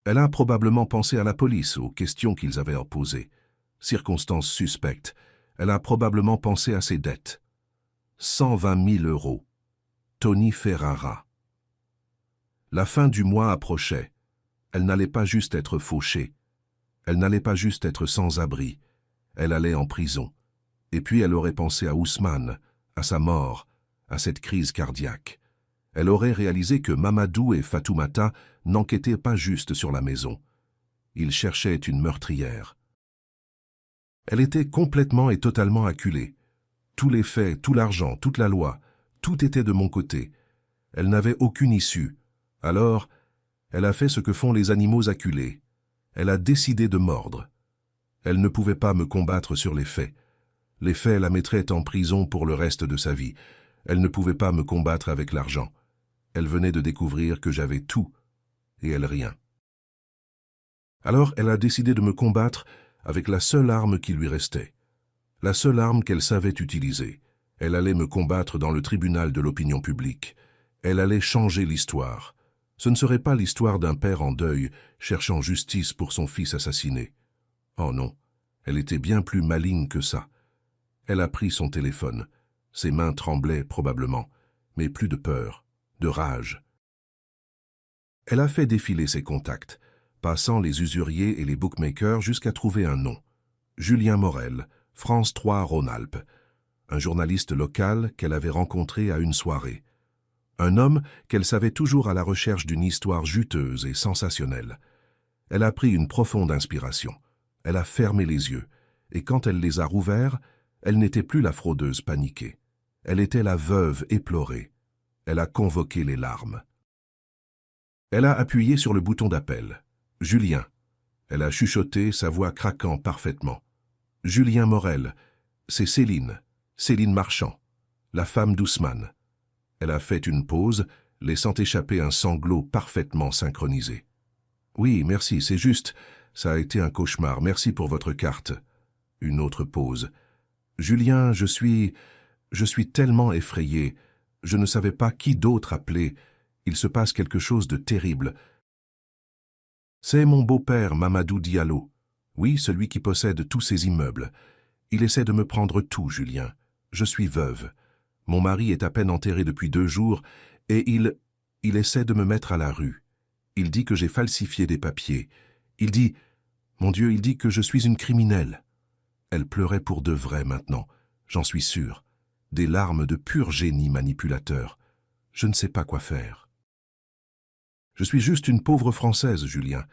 Elle a probablement pensé à la police, aux questions qu'ils avaient posées. Circonstances suspectes. Elle a probablement pensé à ses dettes. 120 000 €. Tony Ferrara. La fin du mois approchait. Elle n'allait pas juste être fauchée. Elle n'allait pas juste être sans abri. Elle allait en prison. Et puis elle aurait pensé à Ousmane, à sa mort, à cette crise cardiaque. Elle aurait réalisé que Mamadou et Fatoumata n'enquêtaient pas juste sur la maison. Ils cherchaient une meurtrière. Elle était complètement et totalement acculée. Tous les faits, tout l'argent, toute la loi, tout était de mon côté. Elle n'avait aucune issue. Alors, elle a fait ce que font les animaux acculés. Elle a décidé de mordre. Elle ne pouvait pas me combattre sur les faits. Les faits la mettraient en prison pour le reste de sa vie. Elle ne pouvait pas me combattre avec l'argent. Elle venait de découvrir que j'avais tout, et elle rien. Alors elle a décidé de me combattre avec la seule arme qui lui restait. La seule arme qu'elle savait utiliser. Elle allait me combattre dans le tribunal de l'opinion publique. Elle allait changer l'histoire. Ce ne serait pas l'histoire d'un père en deuil, cherchant justice pour son fils assassiné. Oh non, elle était bien plus maligne que ça. Elle a pris son téléphone. Ses mains tremblaient probablement, mais plus de peur, de rage. Elle a fait défiler ses contacts, passant les usuriers et les bookmakers jusqu'à trouver un nom. Julien Morel, France 3 Rhône-Alpes, un journaliste local qu'elle avait rencontré à une soirée. Un homme qu'elle savait toujours à la recherche d'une histoire juteuse et sensationnelle. Elle a pris une profonde inspiration. Elle a fermé les yeux, et quand elle les a rouverts, elle n'était plus la fraudeuse paniquée. Elle était la veuve éplorée. Elle a convoqué les larmes. Elle a appuyé sur le bouton d'appel. Julien. Elle a chuchoté, sa voix craquant parfaitement. Julien Morel. C'est Céline. Céline Marchand. La femme d'Ousmane. Elle a fait une pause, laissant échapper un sanglot parfaitement synchronisé. Oui, merci, c'est juste. Ça a été un cauchemar. Merci pour votre carte. Une autre pause. Julien, je suis tellement effrayé. Je ne savais pas qui d'autre appeler. Il se passe quelque chose de terrible. C'est mon beau-père, Mamadou Diallo. Oui, celui qui possède tous ces immeubles. Il essaie de me prendre tout, Julien. Je suis veuve. Mon mari est à peine enterré depuis 2 jours et il essaie de me mettre à la rue. Il dit que j'ai falsifié des papiers. Il dit, mon Dieu, il dit que je suis une criminelle. Elle pleurait pour de vrai maintenant, j'en suis sûr. Des larmes de pur génie manipulateur. Je ne sais pas quoi faire. Je suis juste une pauvre Française, Julien.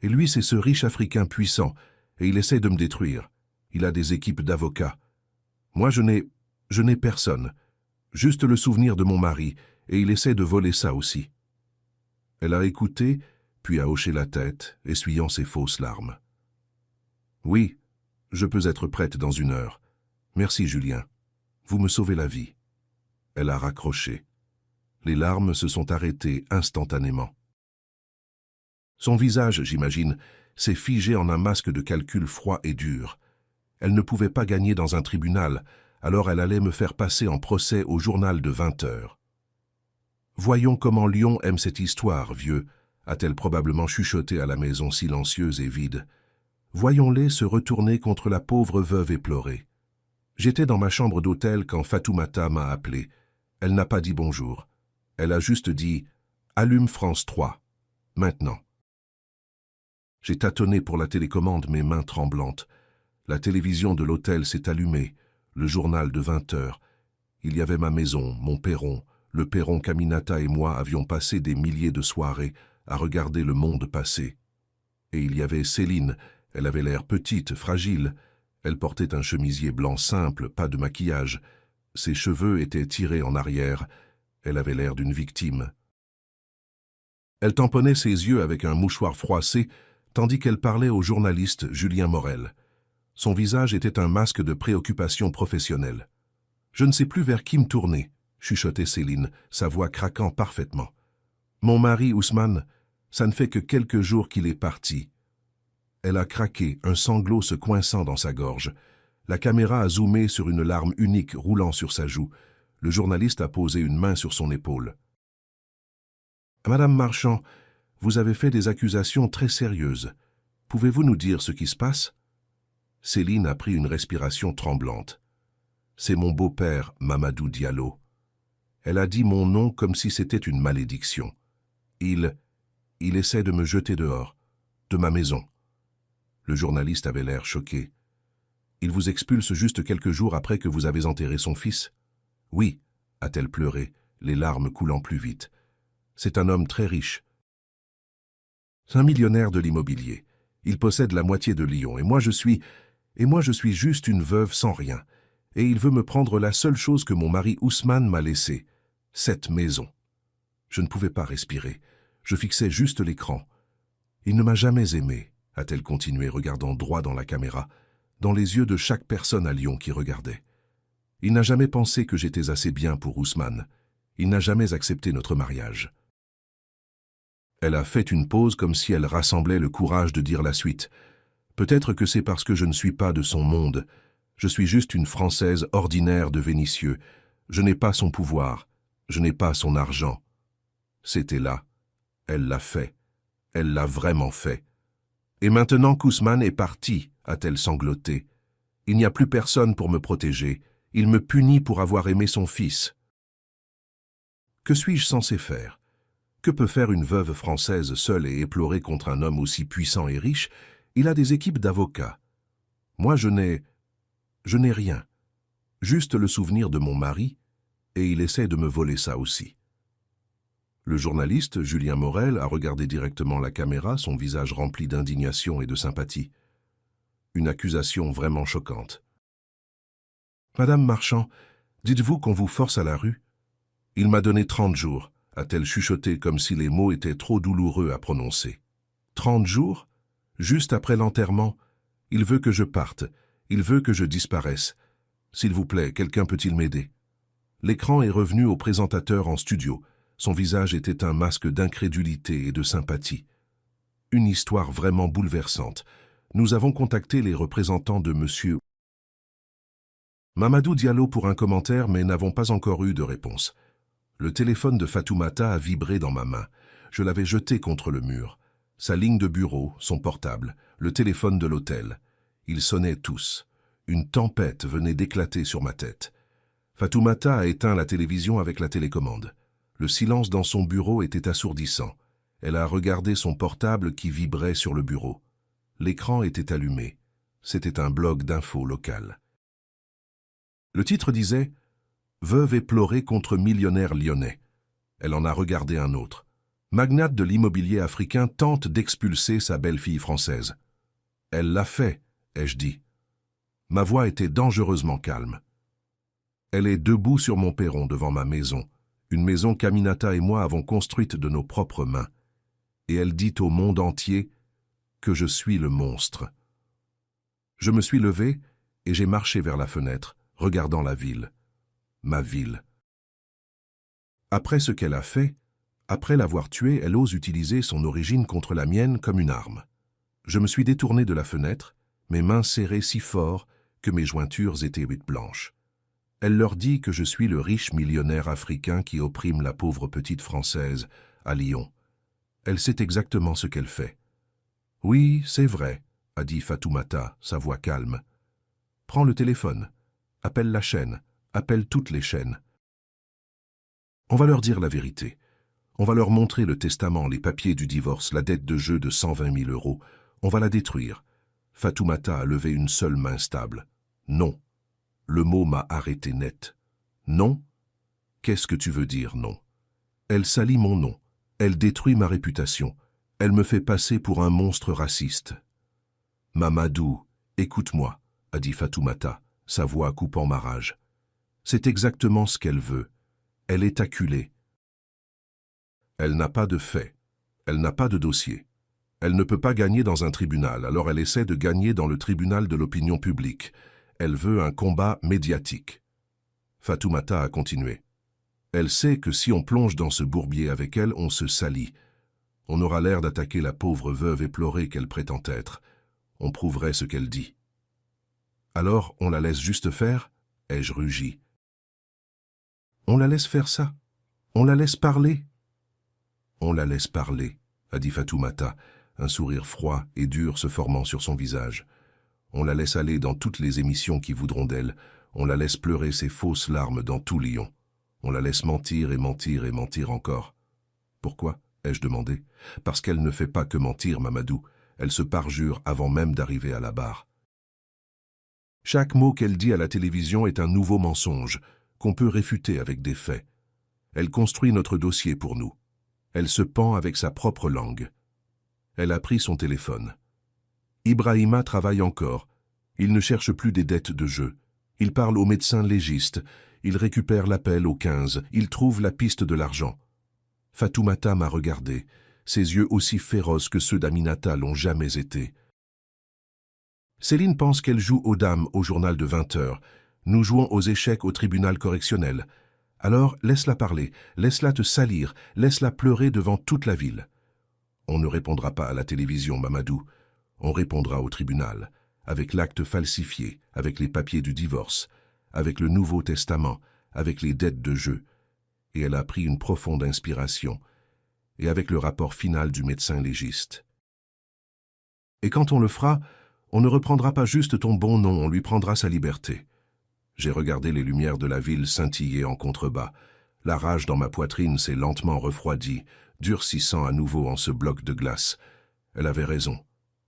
Et lui, c'est ce riche Africain puissant, et il essaie de me détruire. Il a des équipes d'avocats. Moi, je n'ai personne. Juste le souvenir de mon mari, et il essaie de voler ça aussi. Elle a écouté, puis a hoché la tête, essuyant ses fausses larmes. Oui, je peux être prête dans 1 heure. Merci, Julien. Vous me sauvez la vie. Elle a raccroché. Les larmes se sont arrêtées instantanément. Son visage, j'imagine, s'est figé en un masque de calcul froid et dur. Elle ne pouvait pas gagner dans un tribunal, alors elle allait me faire passer en procès au journal de 20 heures. « Voyons comment Lyon aime cette histoire, vieux », a-t-elle probablement chuchoté à la maison silencieuse et vide. Voyons-les se retourner contre la pauvre veuve éplorée. J'étais dans ma chambre d'hôtel quand Fatoumata m'a appelé. Elle n'a pas dit bonjour. Elle a juste dit « Allume France 3, maintenant ». J'ai tâtonné pour la télécommande, mes mains tremblantes. La télévision de l'hôtel s'est allumée, le journal de 20 heures. Il y avait ma maison, mon perron, le perron qu'Aminata et moi avions passé des milliers de soirées à regarder le monde passer. Et il y avait Céline, elle avait l'air petite, fragile. Elle portait un chemisier blanc simple, pas de maquillage. Ses cheveux étaient tirés en arrière, Elle avait l'air d'une victime. Elle tamponnait ses yeux avec un mouchoir froissé, tandis qu'elle parlait au journaliste Julien Morel. Son visage était un masque de préoccupation professionnelle. « Je ne sais plus vers qui me tourner », chuchotait Céline, sa voix craquant parfaitement. « Mon mari, Ousmane, ça ne fait que quelques jours qu'il est parti. » Elle a craqué, un sanglot se coinçant dans sa gorge. La caméra a zoomé sur une larme unique roulant sur sa joue. Le journaliste a posé une main sur son épaule. « Madame Marchand, vous avez fait des accusations très sérieuses. Pouvez-vous nous dire ce qui se passe ?» Céline a pris une respiration tremblante. « C'est mon beau-père, Mamadou Diallo. » Elle a dit mon nom comme si c'était une malédiction. Il essaie de me jeter dehors, de ma maison. Le journaliste avait l'air choqué. « Il vous expulse juste quelques jours après que vous avez enterré son fils ?»« Oui, » a-t-elle pleuré, les larmes coulant plus vite. « C'est un homme très riche. C'est un millionnaire de l'immobilier. Il possède la moitié de Lyon, et moi je suis juste une veuve sans rien. Et il veut me prendre la seule chose que mon mari Ousmane m'a laissée, cette maison. » Je ne pouvais pas respirer. Je fixais juste l'écran. « Il ne m'a jamais aimé, » a-t-elle continué, regardant droit dans la caméra, dans les yeux de chaque personne à Lyon qui regardait. « Il n'a jamais pensé que j'étais assez bien pour Ousmane. Il n'a jamais accepté notre mariage. » Elle a fait une pause comme si elle rassemblait le courage de dire la suite. « Peut-être que c'est parce que je ne suis pas de son monde. Je suis juste une Française ordinaire de Vénissieux. Je n'ai pas son pouvoir. Je n'ai pas son argent. » C'était là. Elle l'a fait. Elle l'a vraiment fait. « Et maintenant qu'Ousmane est parti, » a-t-elle sangloté. « Il n'y a plus personne pour me protéger. Il me punit pour avoir aimé son fils. » Que suis-je censé faire? Que peut faire une veuve française seule et éplorée contre un homme aussi puissant et riche? Il a des équipes d'avocats. Moi, je n'ai rien. Juste le souvenir de mon mari, et il essaie de me voler ça aussi. Le journaliste, Julien Morel, a regardé directement la caméra, son visage rempli d'indignation et de sympathie. Une accusation vraiment choquante. « Madame Marchand, dites-vous qu'on vous force à la rue? Il m'a donné 30 jours, a-t-elle chuchoté comme si les mots étaient trop douloureux à prononcer. 30 jours? Juste après l'enterrement? Il veut que je parte, il veut que je disparaisse. S'il vous plaît, quelqu'un peut-il m'aider? » L'écran est revenu au présentateur en studio. Son visage était un masque d'incrédulité et de sympathie. Une histoire vraiment bouleversante. Nous avons contacté les représentants de Monsieur Mamadou Diallo pour un commentaire, mais n'avons pas encore eu de réponse. Le téléphone de Fatoumata a vibré dans ma main. Je l'avais jeté contre le mur. Sa ligne de bureau, son portable, le téléphone de l'hôtel. Ils sonnaient tous. Une tempête venait d'éclater sur ma tête. Fatoumata a éteint la télévision avec la télécommande. Le silence dans son bureau était assourdissant. Elle a regardé son portable qui vibrait sur le bureau. L'écran était allumé. C'était un blog d'infos local. Le titre disait « Veuve éplorée contre millionnaire lyonnais ». Elle en a regardé un autre. « Magnate de l'immobilier africain tente d'expulser sa belle-fille française ». Elle l'a fait, ai-je dit. Ma voix était dangereusement calme. Elle est debout sur mon perron devant ma maison, une maison qu'Aminata et moi avons construite de nos propres mains. Et elle dit au monde entier que je suis le monstre. Je me suis levé et j'ai marché vers la fenêtre, regardant la ville. Ma ville. Après ce qu'elle a fait, après l'avoir tuée, elle ose utiliser son origine contre la mienne comme une arme. Je me suis détourné de la fenêtre, mes mains serrées si fort que mes jointures étaient blanches. Elle leur dit que je suis le riche millionnaire africain qui opprime la pauvre petite Française à Lyon. Elle sait exactement ce qu'elle fait. « Oui, c'est vrai », a dit Fatoumata, sa voix calme. « Prends le téléphone, appelle la chaîne, appelle toutes les chaînes. On va leur dire la vérité. On va leur montrer le testament, les papiers du divorce, la dette de jeu de 120 000 €. On va la détruire. » Fatoumata a levé une seule main stable. « Non. » Le mot m'a arrêté net. « Non? Qu'est-ce que tu veux dire, non? » Elle salit mon nom. Elle détruit ma réputation. Elle me fait passer pour un monstre raciste. « Mamadou, écoute-moi, » a dit Fatoumata, sa voix coupant ma rage. « C'est exactement ce qu'elle veut. Elle est acculée. Elle n'a pas de fait. Elle n'a pas de dossier. Elle ne peut pas gagner dans un tribunal, alors elle essaie de gagner dans le tribunal de l'opinion publique. Elle veut un combat médiatique. Fatoumata a continué. Elle sait que si on plonge dans ce bourbier avec elle, on se salit. On aura l'air d'attaquer la pauvre veuve éplorée qu'elle prétend être. On prouverait ce qu'elle dit. Alors, on la laisse juste faire? Ai-je rugi. On la laisse faire ça. On la laisse parler. On la laisse parler, a dit Fatoumata, un sourire froid et dur se formant sur son visage. On la laisse aller dans toutes les émissions qui voudront d'elle. On la laisse pleurer ses fausses larmes dans tout Lyon. On la laisse mentir et mentir et mentir encore. Pourquoi? Ai-je demandé. Parce qu'elle ne fait pas que mentir, Mamadou. Elle se parjure avant même d'arriver à la barre. Chaque mot qu'elle dit à la télévision est un nouveau mensonge, qu'on peut réfuter avec des faits. Elle construit notre dossier pour nous. Elle se pend avec sa propre langue. Elle a pris son téléphone. Ibrahima travaille encore. Il ne cherche plus des dettes de jeu. Il parle au médecin légiste. Il récupère l'appel au 15. Il trouve la piste de l'argent. Fatoumata m'a regardé. Ses yeux aussi féroces que ceux d'Aminata l'ont jamais été. Céline pense qu'elle joue aux dames au journal de 20 heures. Nous jouons aux échecs au tribunal correctionnel. Alors, laisse-la parler, laisse-la te salir, laisse-la pleurer devant toute la ville. On ne répondra pas à la télévision, Mamadou. On répondra au tribunal, avec l'acte falsifié, avec les papiers du divorce, avec le Nouveau Testament, avec les dettes de jeu. Et elle a pris une profonde inspiration, et avec le rapport final du médecin légiste. Et quand on le fera, on ne reprendra pas juste ton bon nom, on lui prendra sa liberté. J'ai regardé les lumières de la ville scintiller en contrebas. La rage dans ma poitrine s'est lentement refroidie, durcissant à nouveau en ce bloc de glace. Elle avait raison.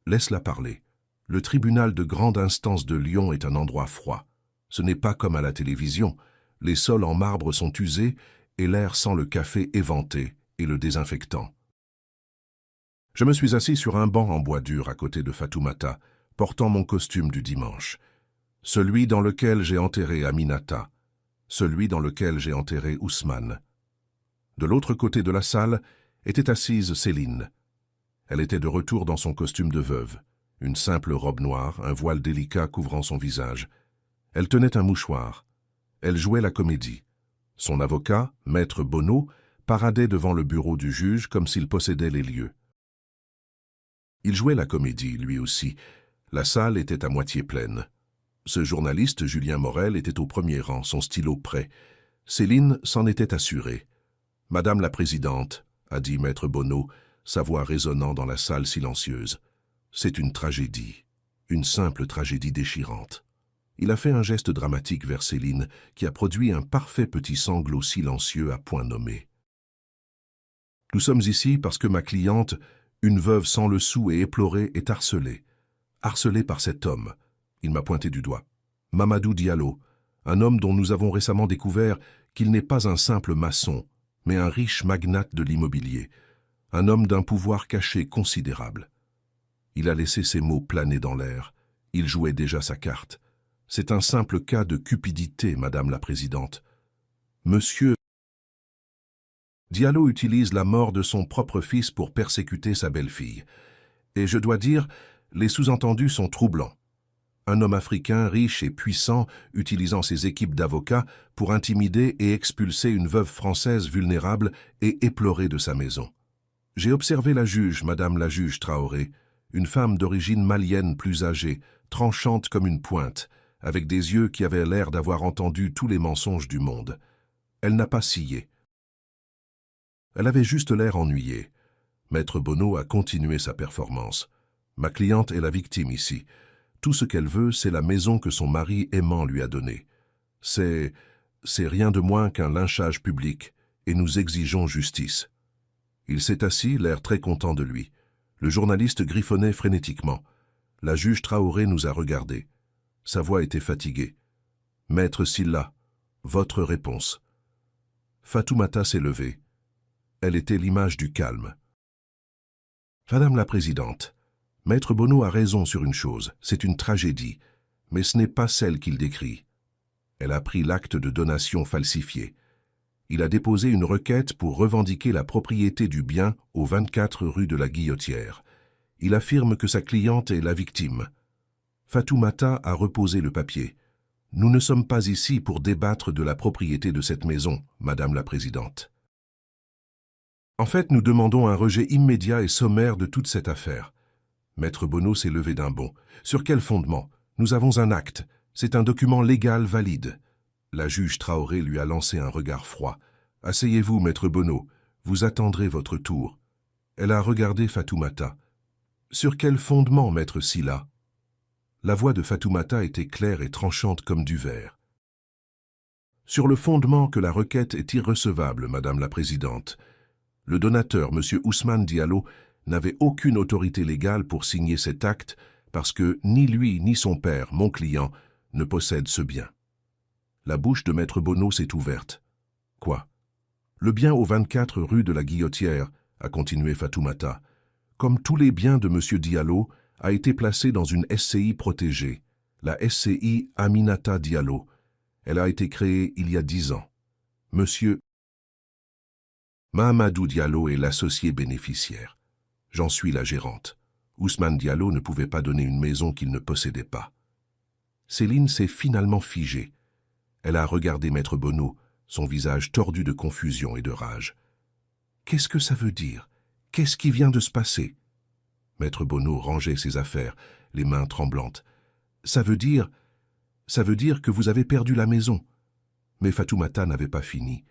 Laisse-la parler. Le tribunal de grande instance de Lyon est un endroit froid. Ce n'est pas comme à la télévision. Les sols en marbre sont usés et l'air sent le café éventé et le désinfectant. Je me suis assis sur un banc en bois dur à côté de Fatoumata, portant mon costume du dimanche. Celui dans lequel j'ai enterré Aminata, celui dans lequel j'ai enterré Ousmane. De l'autre côté de la salle était assise Céline. Elle était de retour dans son costume de veuve, une simple robe noire, un voile délicat couvrant son visage. Elle tenait un mouchoir. Elle jouait la comédie. Son avocat, maître Bonneau, paradait devant le bureau du juge comme s'il possédait les lieux. Il jouait la comédie, lui aussi. La salle était à moitié pleine. Ce journaliste, Julien Morel, était au premier rang, son stylo prêt. Céline s'en était assurée. « Madame la Présidente », a dit maître Bonneau, sa voix résonnant dans la salle silencieuse. « C'est une tragédie, une simple tragédie déchirante. » Il a fait un geste dramatique vers Céline, qui a produit un parfait petit sanglot silencieux à point nommé. « Nous sommes ici parce que ma cliente, une veuve sans le sou et éplorée, est harcelée. Harcelée par cet homme. » Il m'a pointé du doigt. Mamadou Diallo, un homme dont nous avons récemment découvert qu'il n'est pas un simple maçon, mais un riche magnate de l'immobilier, un homme d'un pouvoir caché considérable. Il a laissé ses mots planer dans l'air. Il jouait déjà sa carte. C'est un simple cas de cupidité, Madame la Présidente. Monsieur Diallo utilise la mort de son propre fils pour persécuter sa belle-fille. Et je dois dire, les sous-entendus sont troublants. Un homme africain riche et puissant utilisant ses équipes d'avocats pour intimider et expulser une veuve française vulnérable et éplorée de sa maison. J'ai observé la juge, Madame la juge Traoré, une femme d'origine malienne plus âgée, tranchante comme une pointe, avec des yeux qui avaient l'air d'avoir entendu tous les mensonges du monde. Elle n'a pas scié. Elle avait juste l'air ennuyée. Maître Bonneau a continué sa performance. Ma cliente est la victime ici. Tout ce qu'elle veut, c'est la maison que son mari aimant lui a donnée. C'est rien de moins qu'un lynchage public, et nous exigeons justice. Il s'est assis, l'air très content de lui. Le journaliste griffonnait frénétiquement. La juge Traoré nous a regardés. Sa voix était fatiguée. « Maître Silla, votre réponse. » Fatoumata s'est levée. Elle était l'image du calme. « Madame la Présidente, Maître Bonneau a raison sur une chose, c'est une tragédie, mais ce n'est pas celle qu'il décrit. Elle a pris l'acte de donation falsifié. Il a déposé une requête pour revendiquer la propriété du bien au 24 rue de la Guillotière. Il affirme que sa cliente est la victime. Fatoumata a reposé le papier. Nous ne sommes pas ici pour débattre de la propriété de cette maison, Madame la Présidente. En fait, nous demandons un rejet immédiat et sommaire de toute cette affaire. Maître Bonneau s'est levé d'un bond. Sur quel fondement? Nous avons un acte. C'est un document légal valide. La juge Traoré lui a lancé un regard froid. Asseyez-vous, Maître Bonneau. Vous attendrez votre tour. Elle a regardé Fatoumata. Sur quel fondement, Maître Sylla? La voix de Fatoumata était claire et tranchante comme du verre. Sur le fondement que la requête est irrecevable, Madame la Présidente. Le donateur, M. Ousmane Diallo, n'avait aucune autorité légale pour signer cet acte parce que ni lui ni son père, mon client, ne possèdent ce bien. La bouche de Maître Bonneau s'est ouverte. Quoi? Le bien au 24 rue de la Guillotière, a continué Fatoumata, comme tous les biens de M. Diallo, a été placé dans une SCI protégée, la SCI Aminata Diallo. Elle a été créée il y a 10 ans. Monsieur Mahamadou Diallo est l'associé bénéficiaire. J'en suis la gérante. Ousmane Diallo ne pouvait pas donner une maison qu'il ne possédait pas. Céline s'est finalement figée. Elle a regardé Maître Bonneau, son visage tordu de confusion et de rage. Qu'est-ce que ça veut dire? Qu'est-ce qui vient de se passer? Maître Bonneau rangeait ses affaires, les mains tremblantes. Ça veut dire que vous avez perdu la maison. Mais Fatoumata n'avait pas fini.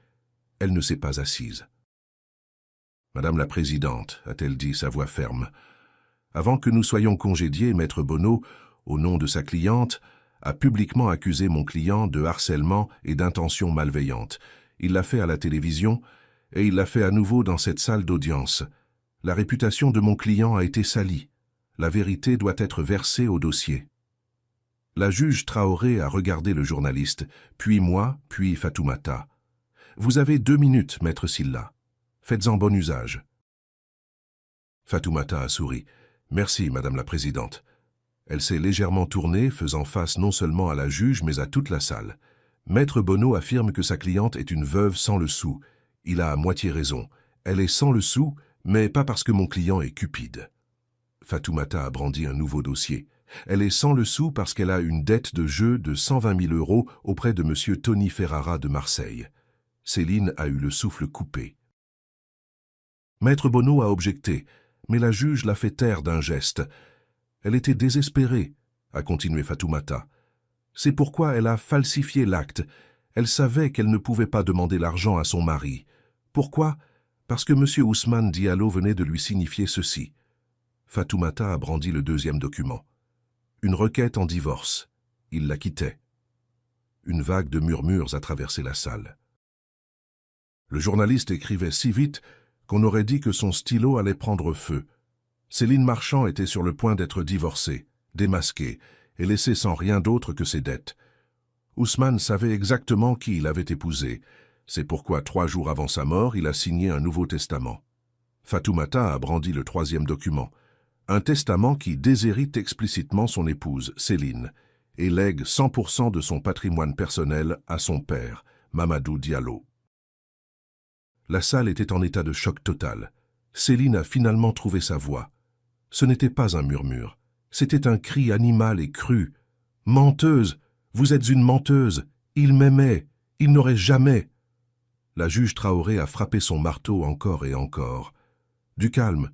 Elle ne s'est pas assise. Madame la Présidente, a-t-elle dit, sa voix ferme, avant que nous soyons congédiés, Maître Bonneau, au nom de sa cliente, a publiquement accusé mon client de harcèlement et d'intention malveillante. Il l'a fait à la télévision et il l'a fait à nouveau dans cette salle d'audience. La réputation de mon client a été salie. La vérité doit être versée au dossier. La juge Traoré a regardé le journaliste, puis moi, puis Fatoumata. Vous avez 2 minutes, Maître Sylla. Faites-en bon usage. Fatoumata a souri. Merci, Madame la Présidente. Elle s'est légèrement tournée, faisant face non seulement à la juge, mais à toute la salle. Maître Bonneau affirme que sa cliente est une veuve sans le sou. Il a à moitié raison. Elle est sans le sou, mais pas parce que mon client est cupide. Fatoumata a brandi un nouveau dossier. Elle est sans le sou parce qu'elle a une dette de jeu de 120 000 € auprès de M. Tony Ferrara de Marseille. Céline a eu le souffle coupé. Maître Bonneau a objecté, mais la juge l'a fait taire d'un geste. Elle était désespérée, a continué Fatoumata. C'est pourquoi elle a falsifié l'acte. Elle savait qu'elle ne pouvait pas demander l'argent à son mari. Pourquoi? Parce que M. Ousmane Diallo venait de lui signifier ceci. Fatoumata a brandi le 2e document. Une requête en divorce. Il la quittait. Une vague de murmures a traversé la salle. Le journaliste écrivait si vite qu'on aurait dit que son stylo allait prendre feu. Céline Marchand était sur le point d'être divorcée, démasquée, et laissée sans rien d'autre que ses dettes. Ousmane savait exactement qui il avait épousé. C'est pourquoi 3 jours avant sa mort, il a signé un nouveau testament. Fatoumata a brandi le 3e document. Un testament qui déshérite explicitement son épouse, Céline, et lègue 100% de son patrimoine personnel à son père, Mamadou Diallo. La salle était en état de choc total. Céline a finalement trouvé sa voix. Ce n'était pas un murmure, c'était un cri animal et cru. « Menteuse! Vous êtes une menteuse! Il m'aimait! Il n'aurait jamais... » La juge Traoré a frappé son marteau encore et encore. « Du calme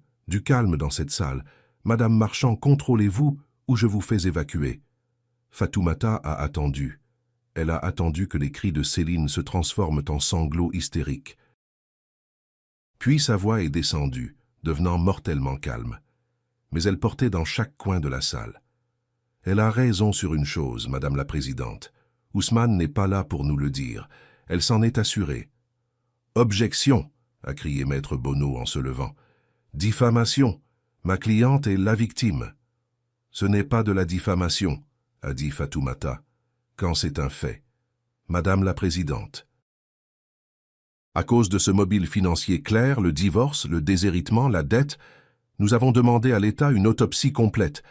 dans cette salle. Madame Marchand, contrôlez-vous ou je vous fais évacuer. » Fatoumata a attendu. Elle a attendu que les cris de Céline se transforment en sanglots hystériques. Puis sa voix est descendue, devenant mortellement calme. Mais elle portait dans chaque coin de la salle. Elle a raison sur une chose, Madame la Présidente. Ousmane n'est pas là pour nous le dire. Elle s'en est assurée. « Objection !» a crié Maître Bonneau en se levant. « Diffamation ! Ma cliente est la victime. »« Ce n'est pas de la diffamation, » a dit Fatoumata, « quand c'est un fait. Madame la Présidente. » À cause de ce mobile financier clair, le divorce, le déshéritement, la dette, nous avons demandé à l'État une autopsie complète.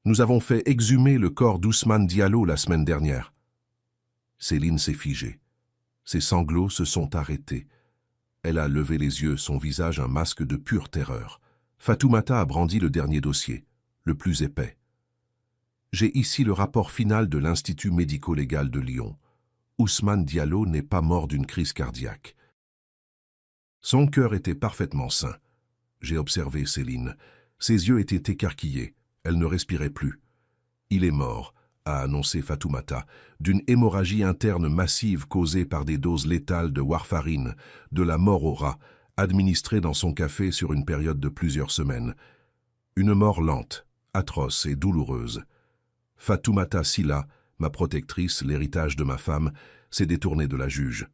Nous avons fait exhumer le corps d'Ousmane Diallo la semaine dernière. Céline s'est figée. Ses sanglots se sont arrêtés. Elle a levé les yeux, son visage un masque de pure terreur. Fatoumata a brandi le dernier dossier, le plus épais. J'ai ici le rapport final de l'Institut médico-légal de Lyon. Ousmane Diallo n'est pas mort d'une crise cardiaque. Son cœur était parfaitement sain. J'ai observé Céline. Ses yeux étaient écarquillés. Elle ne respirait plus. Il est mort, a annoncé Fatoumata, d'une hémorragie interne massive causée par des doses létales de warfarine, de la mort au rat, administrée dans son café sur une période de plusieurs semaines. Une mort lente, atroce et douloureuse. Fatoumata Sylla, ma protectrice, l'héritage de ma femme, s'est détournée de la juge.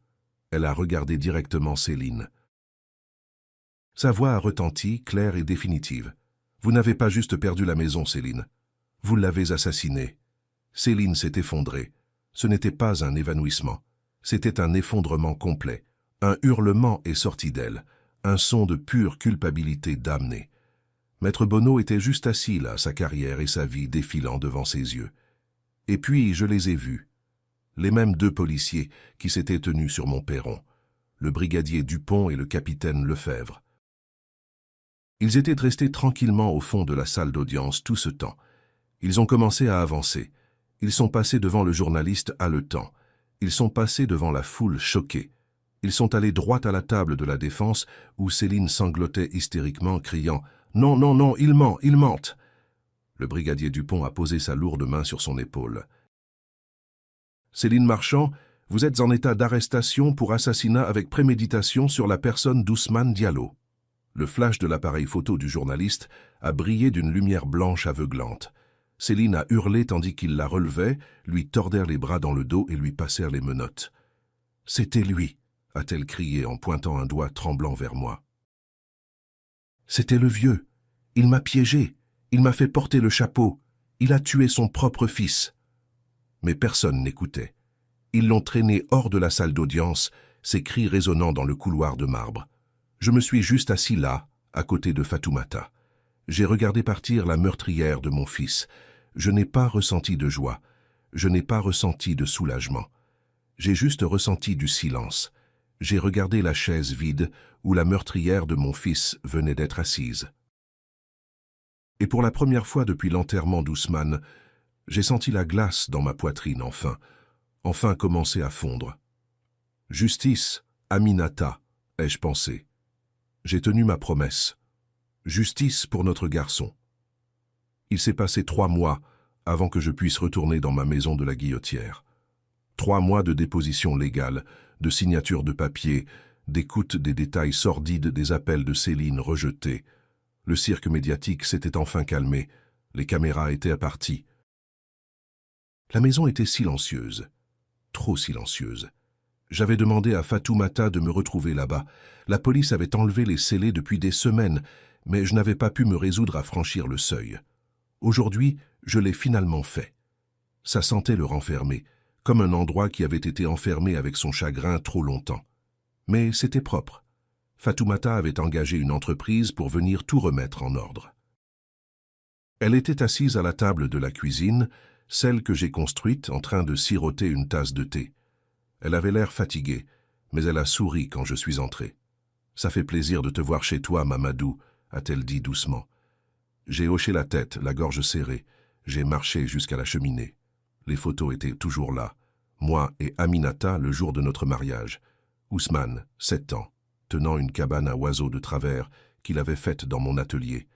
Elle a regardé directement Céline. Sa voix a retenti, claire et définitive. « Vous n'avez pas juste perdu la maison, Céline. Vous l'avez assassinée. » Céline s'est effondrée. Ce n'était pas un évanouissement. C'était un effondrement complet. Un hurlement est sorti d'elle. Un son de pure culpabilité damnée. Maître Bonneau était juste assis là, sa carrière et sa vie défilant devant ses yeux. Et puis, je les ai vus. Les mêmes deux policiers qui s'étaient tenus sur mon perron. Le brigadier Dupont et le capitaine Lefebvre. Ils étaient restés tranquillement au fond de la salle d'audience tout ce temps. Ils ont commencé à avancer. Ils sont passés devant le journaliste haletant. Ils sont passés devant la foule choquée. Ils sont allés droit à la table de la défense où Céline sanglotait hystériquement, criant « Non, non, non, il ment, il mente !» Le brigadier Dupont a posé sa lourde main sur son épaule. « Céline Marchand, vous êtes en état d'arrestation pour assassinat avec préméditation sur la personne d'Ousmane Diallo. » Le flash de l'appareil photo du journaliste a brillé d'une lumière blanche aveuglante. Céline a hurlé tandis qu'il la relevait, lui tordèrent les bras dans le dos et lui passèrent les menottes. « C'était lui !» a-t-elle crié en pointant un doigt tremblant vers moi. « C'était le vieux. Il m'a piégé. Il m'a fait porter le chapeau. Il a tué son propre fils. » Mais personne n'écoutait. Ils l'ont traîné hors de la salle d'audience, ses cris résonnant dans le couloir de marbre. Je me suis juste assis là, à côté de Fatoumata. J'ai regardé partir la meurtrière de mon fils. Je n'ai pas ressenti de joie. Je n'ai pas ressenti de soulagement. J'ai juste ressenti du silence. J'ai regardé la chaise vide où la meurtrière de mon fils venait d'être assise. Et pour la première fois depuis l'enterrement d'Ousmane, j'ai senti la glace dans ma poitrine enfin commencer à fondre. Justice, Aminata, ai-je pensé. J'ai tenu ma promesse. Justice pour notre garçon. Il s'est passé 3 mois avant que je puisse retourner dans ma maison de la Guillotière. 3 mois de déposition légale, de signature de papier, d'écoute des détails sordides des appels de Céline rejetés. Le cirque médiatique s'était enfin calmé. Les caméras étaient parties. La maison était silencieuse. Trop silencieuse. J'avais demandé à Fatoumata de me retrouver là-bas. La police avait enlevé les scellés depuis des semaines, mais je n'avais pas pu me résoudre à franchir le seuil. Aujourd'hui, je l'ai finalement fait. Ça sentait le renfermer, comme un endroit qui avait été enfermé avec son chagrin trop longtemps. Mais c'était propre. Fatoumata avait engagé une entreprise pour venir tout remettre en ordre. Elle était assise à la table de la cuisine, celle que j'ai construite en train de siroter une tasse de thé. Elle avait l'air fatiguée, mais elle a souri quand je suis entré. « Ça fait plaisir de te voir chez toi, Mamadou », a-t-elle dit doucement. J'ai hoché la tête, la gorge serrée. J'ai marché jusqu'à la cheminée. Les photos étaient toujours là. Moi et Aminata le jour de notre mariage. Ousmane, 7 ans, tenant une cabane à oiseaux de travers qu'il avait faite dans mon atelier.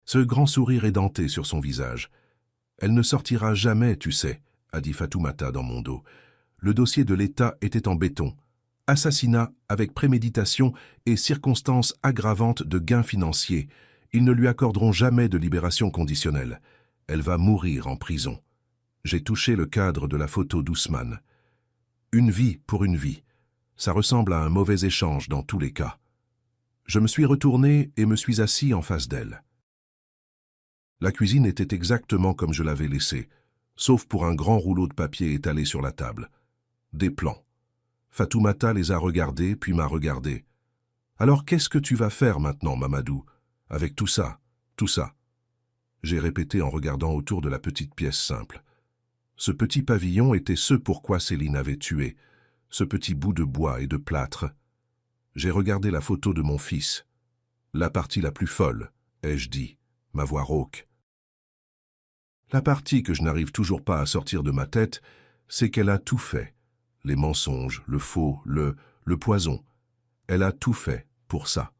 Ce grand sourire édenté sur son visage. « Elle ne sortira jamais, tu sais », a dit Fatoumata dans mon dos. Le dossier de l'État était en béton. Assassinat avec préméditation et circonstances aggravantes de gains financiers. Ils ne lui accorderont jamais de libération conditionnelle. Elle va mourir en prison. J'ai touché le cadre de la photo d'Ousmane. Une vie pour une vie. Ça ressemble à un mauvais échange dans tous les cas. Je me suis retourné et me suis assis en face d'elle. La cuisine était exactement comme je l'avais laissée, sauf pour un grand rouleau de papier étalé sur la table. Des plans. Fatoumata les a regardés, puis m'a regardé. « Alors qu'est-ce que tu vas faire maintenant, Mamadou, avec tout ça, tout ça ?» J'ai répété en regardant autour de la petite pièce simple. Ce petit pavillon était ce pourquoi Céline avait tué, ce petit bout de bois et de plâtre. J'ai regardé la photo de mon fils. La partie la plus folle, ai-je dit, ma voix rauque. La partie que je n'arrive toujours pas à sortir de ma tête, c'est qu'elle a tout fait. Les mensonges, le faux, le poison. Elle a tout fait pour ça.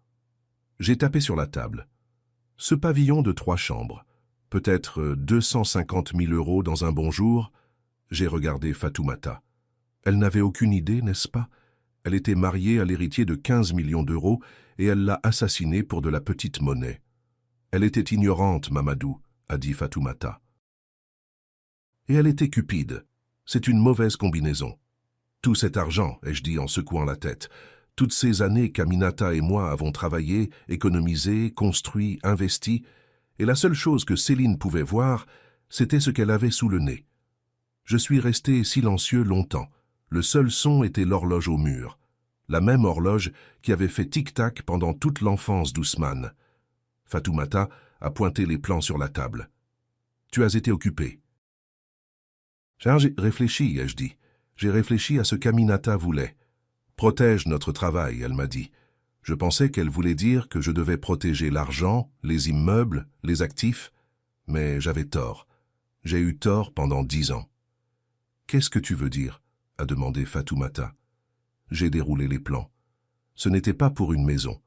J'ai tapé sur la table. Ce pavillon de 3 chambres, peut-être 250 000 € dans un bon jour. J'ai regardé Fatoumata. Elle n'avait aucune idée, n'est-ce pas? Elle était mariée à l'héritier de 15 millions d'euros et elle l'a assassiné pour de la petite monnaie. Elle était ignorante, Mamadou, a dit Fatoumata. Et elle était cupide. C'est une mauvaise combinaison. Tout cet argent, ai-je dit en secouant la tête, toutes ces années qu'Aminata et moi avons travaillé, économisé, construit, investi, et la seule chose que Céline pouvait voir, c'était ce qu'elle avait sous le nez. Je suis resté silencieux longtemps. Le seul son était l'horloge au mur. La même horloge qui avait fait tic-tac pendant toute l'enfance d'Ousmane. Fatoumata a pointé les plans sur la table. « Tu as été occupé. » J'ai réfléchi, ai-je dit. J'ai réfléchi à ce qu'Aminata voulait. « Protège notre travail », elle m'a dit. Je pensais qu'elle voulait dire que je devais protéger l'argent, les immeubles, les actifs, mais j'avais tort. J'ai eu tort pendant 10 ans. « Qu'est-ce que tu veux dire ?» a demandé Fatoumata. J'ai déroulé les plans. Ce n'était pas pour une maison,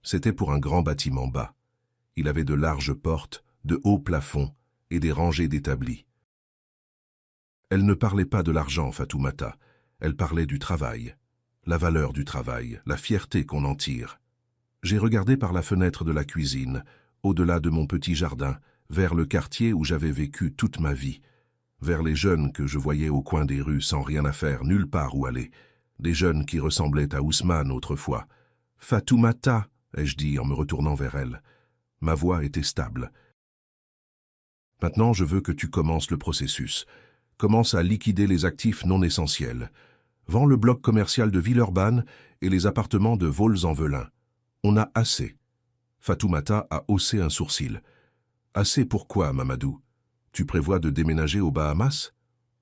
c'était pour un grand bâtiment bas. Il avait de larges portes, de hauts plafonds et des rangées d'établis. Elle ne parlait pas de l'argent, Fatoumata, elle parlait du travail, la valeur du travail, la fierté qu'on en tire. J'ai regardé par la fenêtre de la cuisine, au-delà de mon petit jardin, vers le quartier où j'avais vécu toute ma vie, vers les jeunes que je voyais au coin des rues sans rien à faire, nulle part où aller, des jeunes qui ressemblaient à Ousmane autrefois. « Fatoumata » ai-je dit en me retournant vers elle. Ma voix était stable. « Maintenant, je veux que tu commences le processus. Commence à liquider les actifs non essentiels. Vends le bloc commercial de Villeurbanne et les appartements de Vaux-en-Velin. On a assez. » Fatoumata a haussé un sourcil. « Assez pourquoi, Mamadou? Tu prévois de déménager aux Bahamas ?»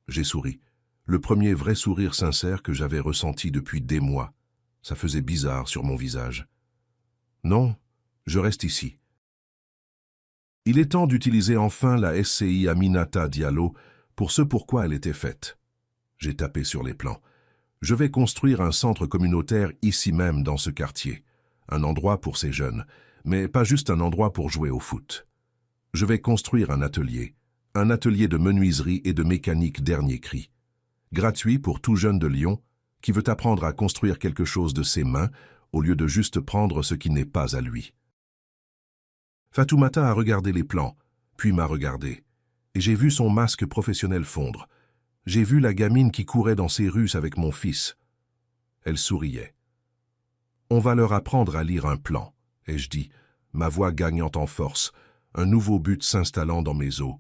J'ai souri. Le premier vrai sourire sincère que j'avais ressenti depuis des mois. Ça faisait bizarre sur mon visage. « Non, je reste ici. » Il est temps d'utiliser enfin la SCI Aminata Diallo pour ce pourquoi elle était faite. J'ai tapé sur les plans. Je vais construire un centre communautaire ici même dans ce quartier. Un endroit pour ces jeunes, mais pas juste un endroit pour jouer au foot. Je vais construire un atelier de menuiserie et de mécanique dernier cri. Gratuit pour tout jeune de Lyon qui veut apprendre à construire quelque chose de ses mains au lieu de juste prendre ce qui n'est pas à lui. Fatoumata a regardé les plans, puis m'a regardé, et j'ai vu son masque professionnel fondre. J'ai vu la gamine qui courait dans ses rues avec mon fils. Elle souriait. « On va leur apprendre à lire un plan », ai-je dit, ma voix gagnant en force, un nouveau but s'installant dans mes os.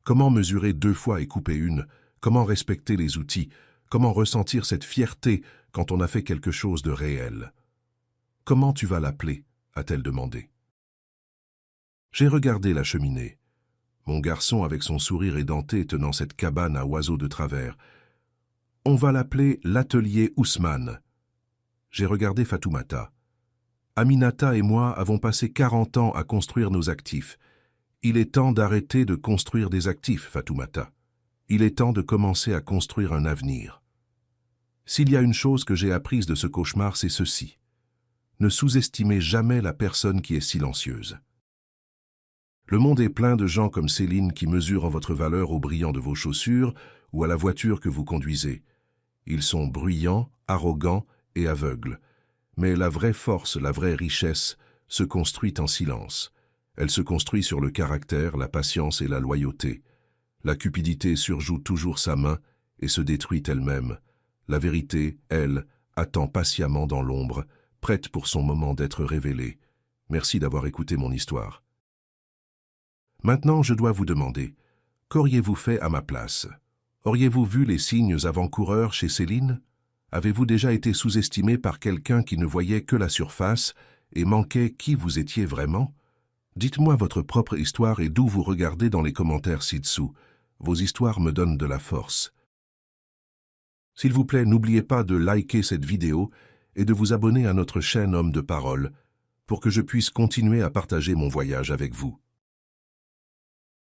Comment mesurer 2 fois et couper une? Comment respecter les outils? Comment ressentir cette fierté quand on a fait quelque chose de réel? « Comment tu vas l'appeler » a-t-elle demandé. J'ai regardé la cheminée. Mon garçon avec son sourire édenté tenant cette cabane à oiseaux de travers. « On va l'appeler l'atelier Ousmane. » J'ai regardé Fatoumata. « Aminata et moi avons passé 40 ans à construire nos actifs. Il est temps d'arrêter de construire des actifs, Fatoumata. Il est temps de commencer à construire un avenir. S'il y a une chose que j'ai apprise de ce cauchemar, c'est ceci. Ne sous-estimez jamais la personne qui est silencieuse. Le monde est plein de gens comme Céline qui mesurent votre valeur au brillant de vos chaussures ou à la voiture que vous conduisez. Ils sont bruyants, arrogants et aveugles. Mais la vraie force, la vraie richesse, se construit en silence. Elle se construit sur le caractère, la patience et la loyauté. La cupidité surjoue toujours sa main et se détruit elle-même. La vérité, elle, attend patiemment dans l'ombre, prête pour son moment d'être révélée. Merci d'avoir écouté mon histoire. Maintenant, je dois vous demander, qu'auriez-vous fait à ma place? Auriez-vous vu les signes avant-coureurs chez Céline? Avez-vous déjà été sous-estimé par quelqu'un qui ne voyait que la surface et manquait qui vous étiez vraiment? Dites-moi votre propre histoire et d'où vous regardez dans les commentaires ci-dessous. Vos histoires me donnent de la force. S'il vous plaît, n'oubliez pas de liker cette vidéo et de vous abonner à notre chaîne Homme de Parole pour que je puisse continuer à partager mon voyage avec vous.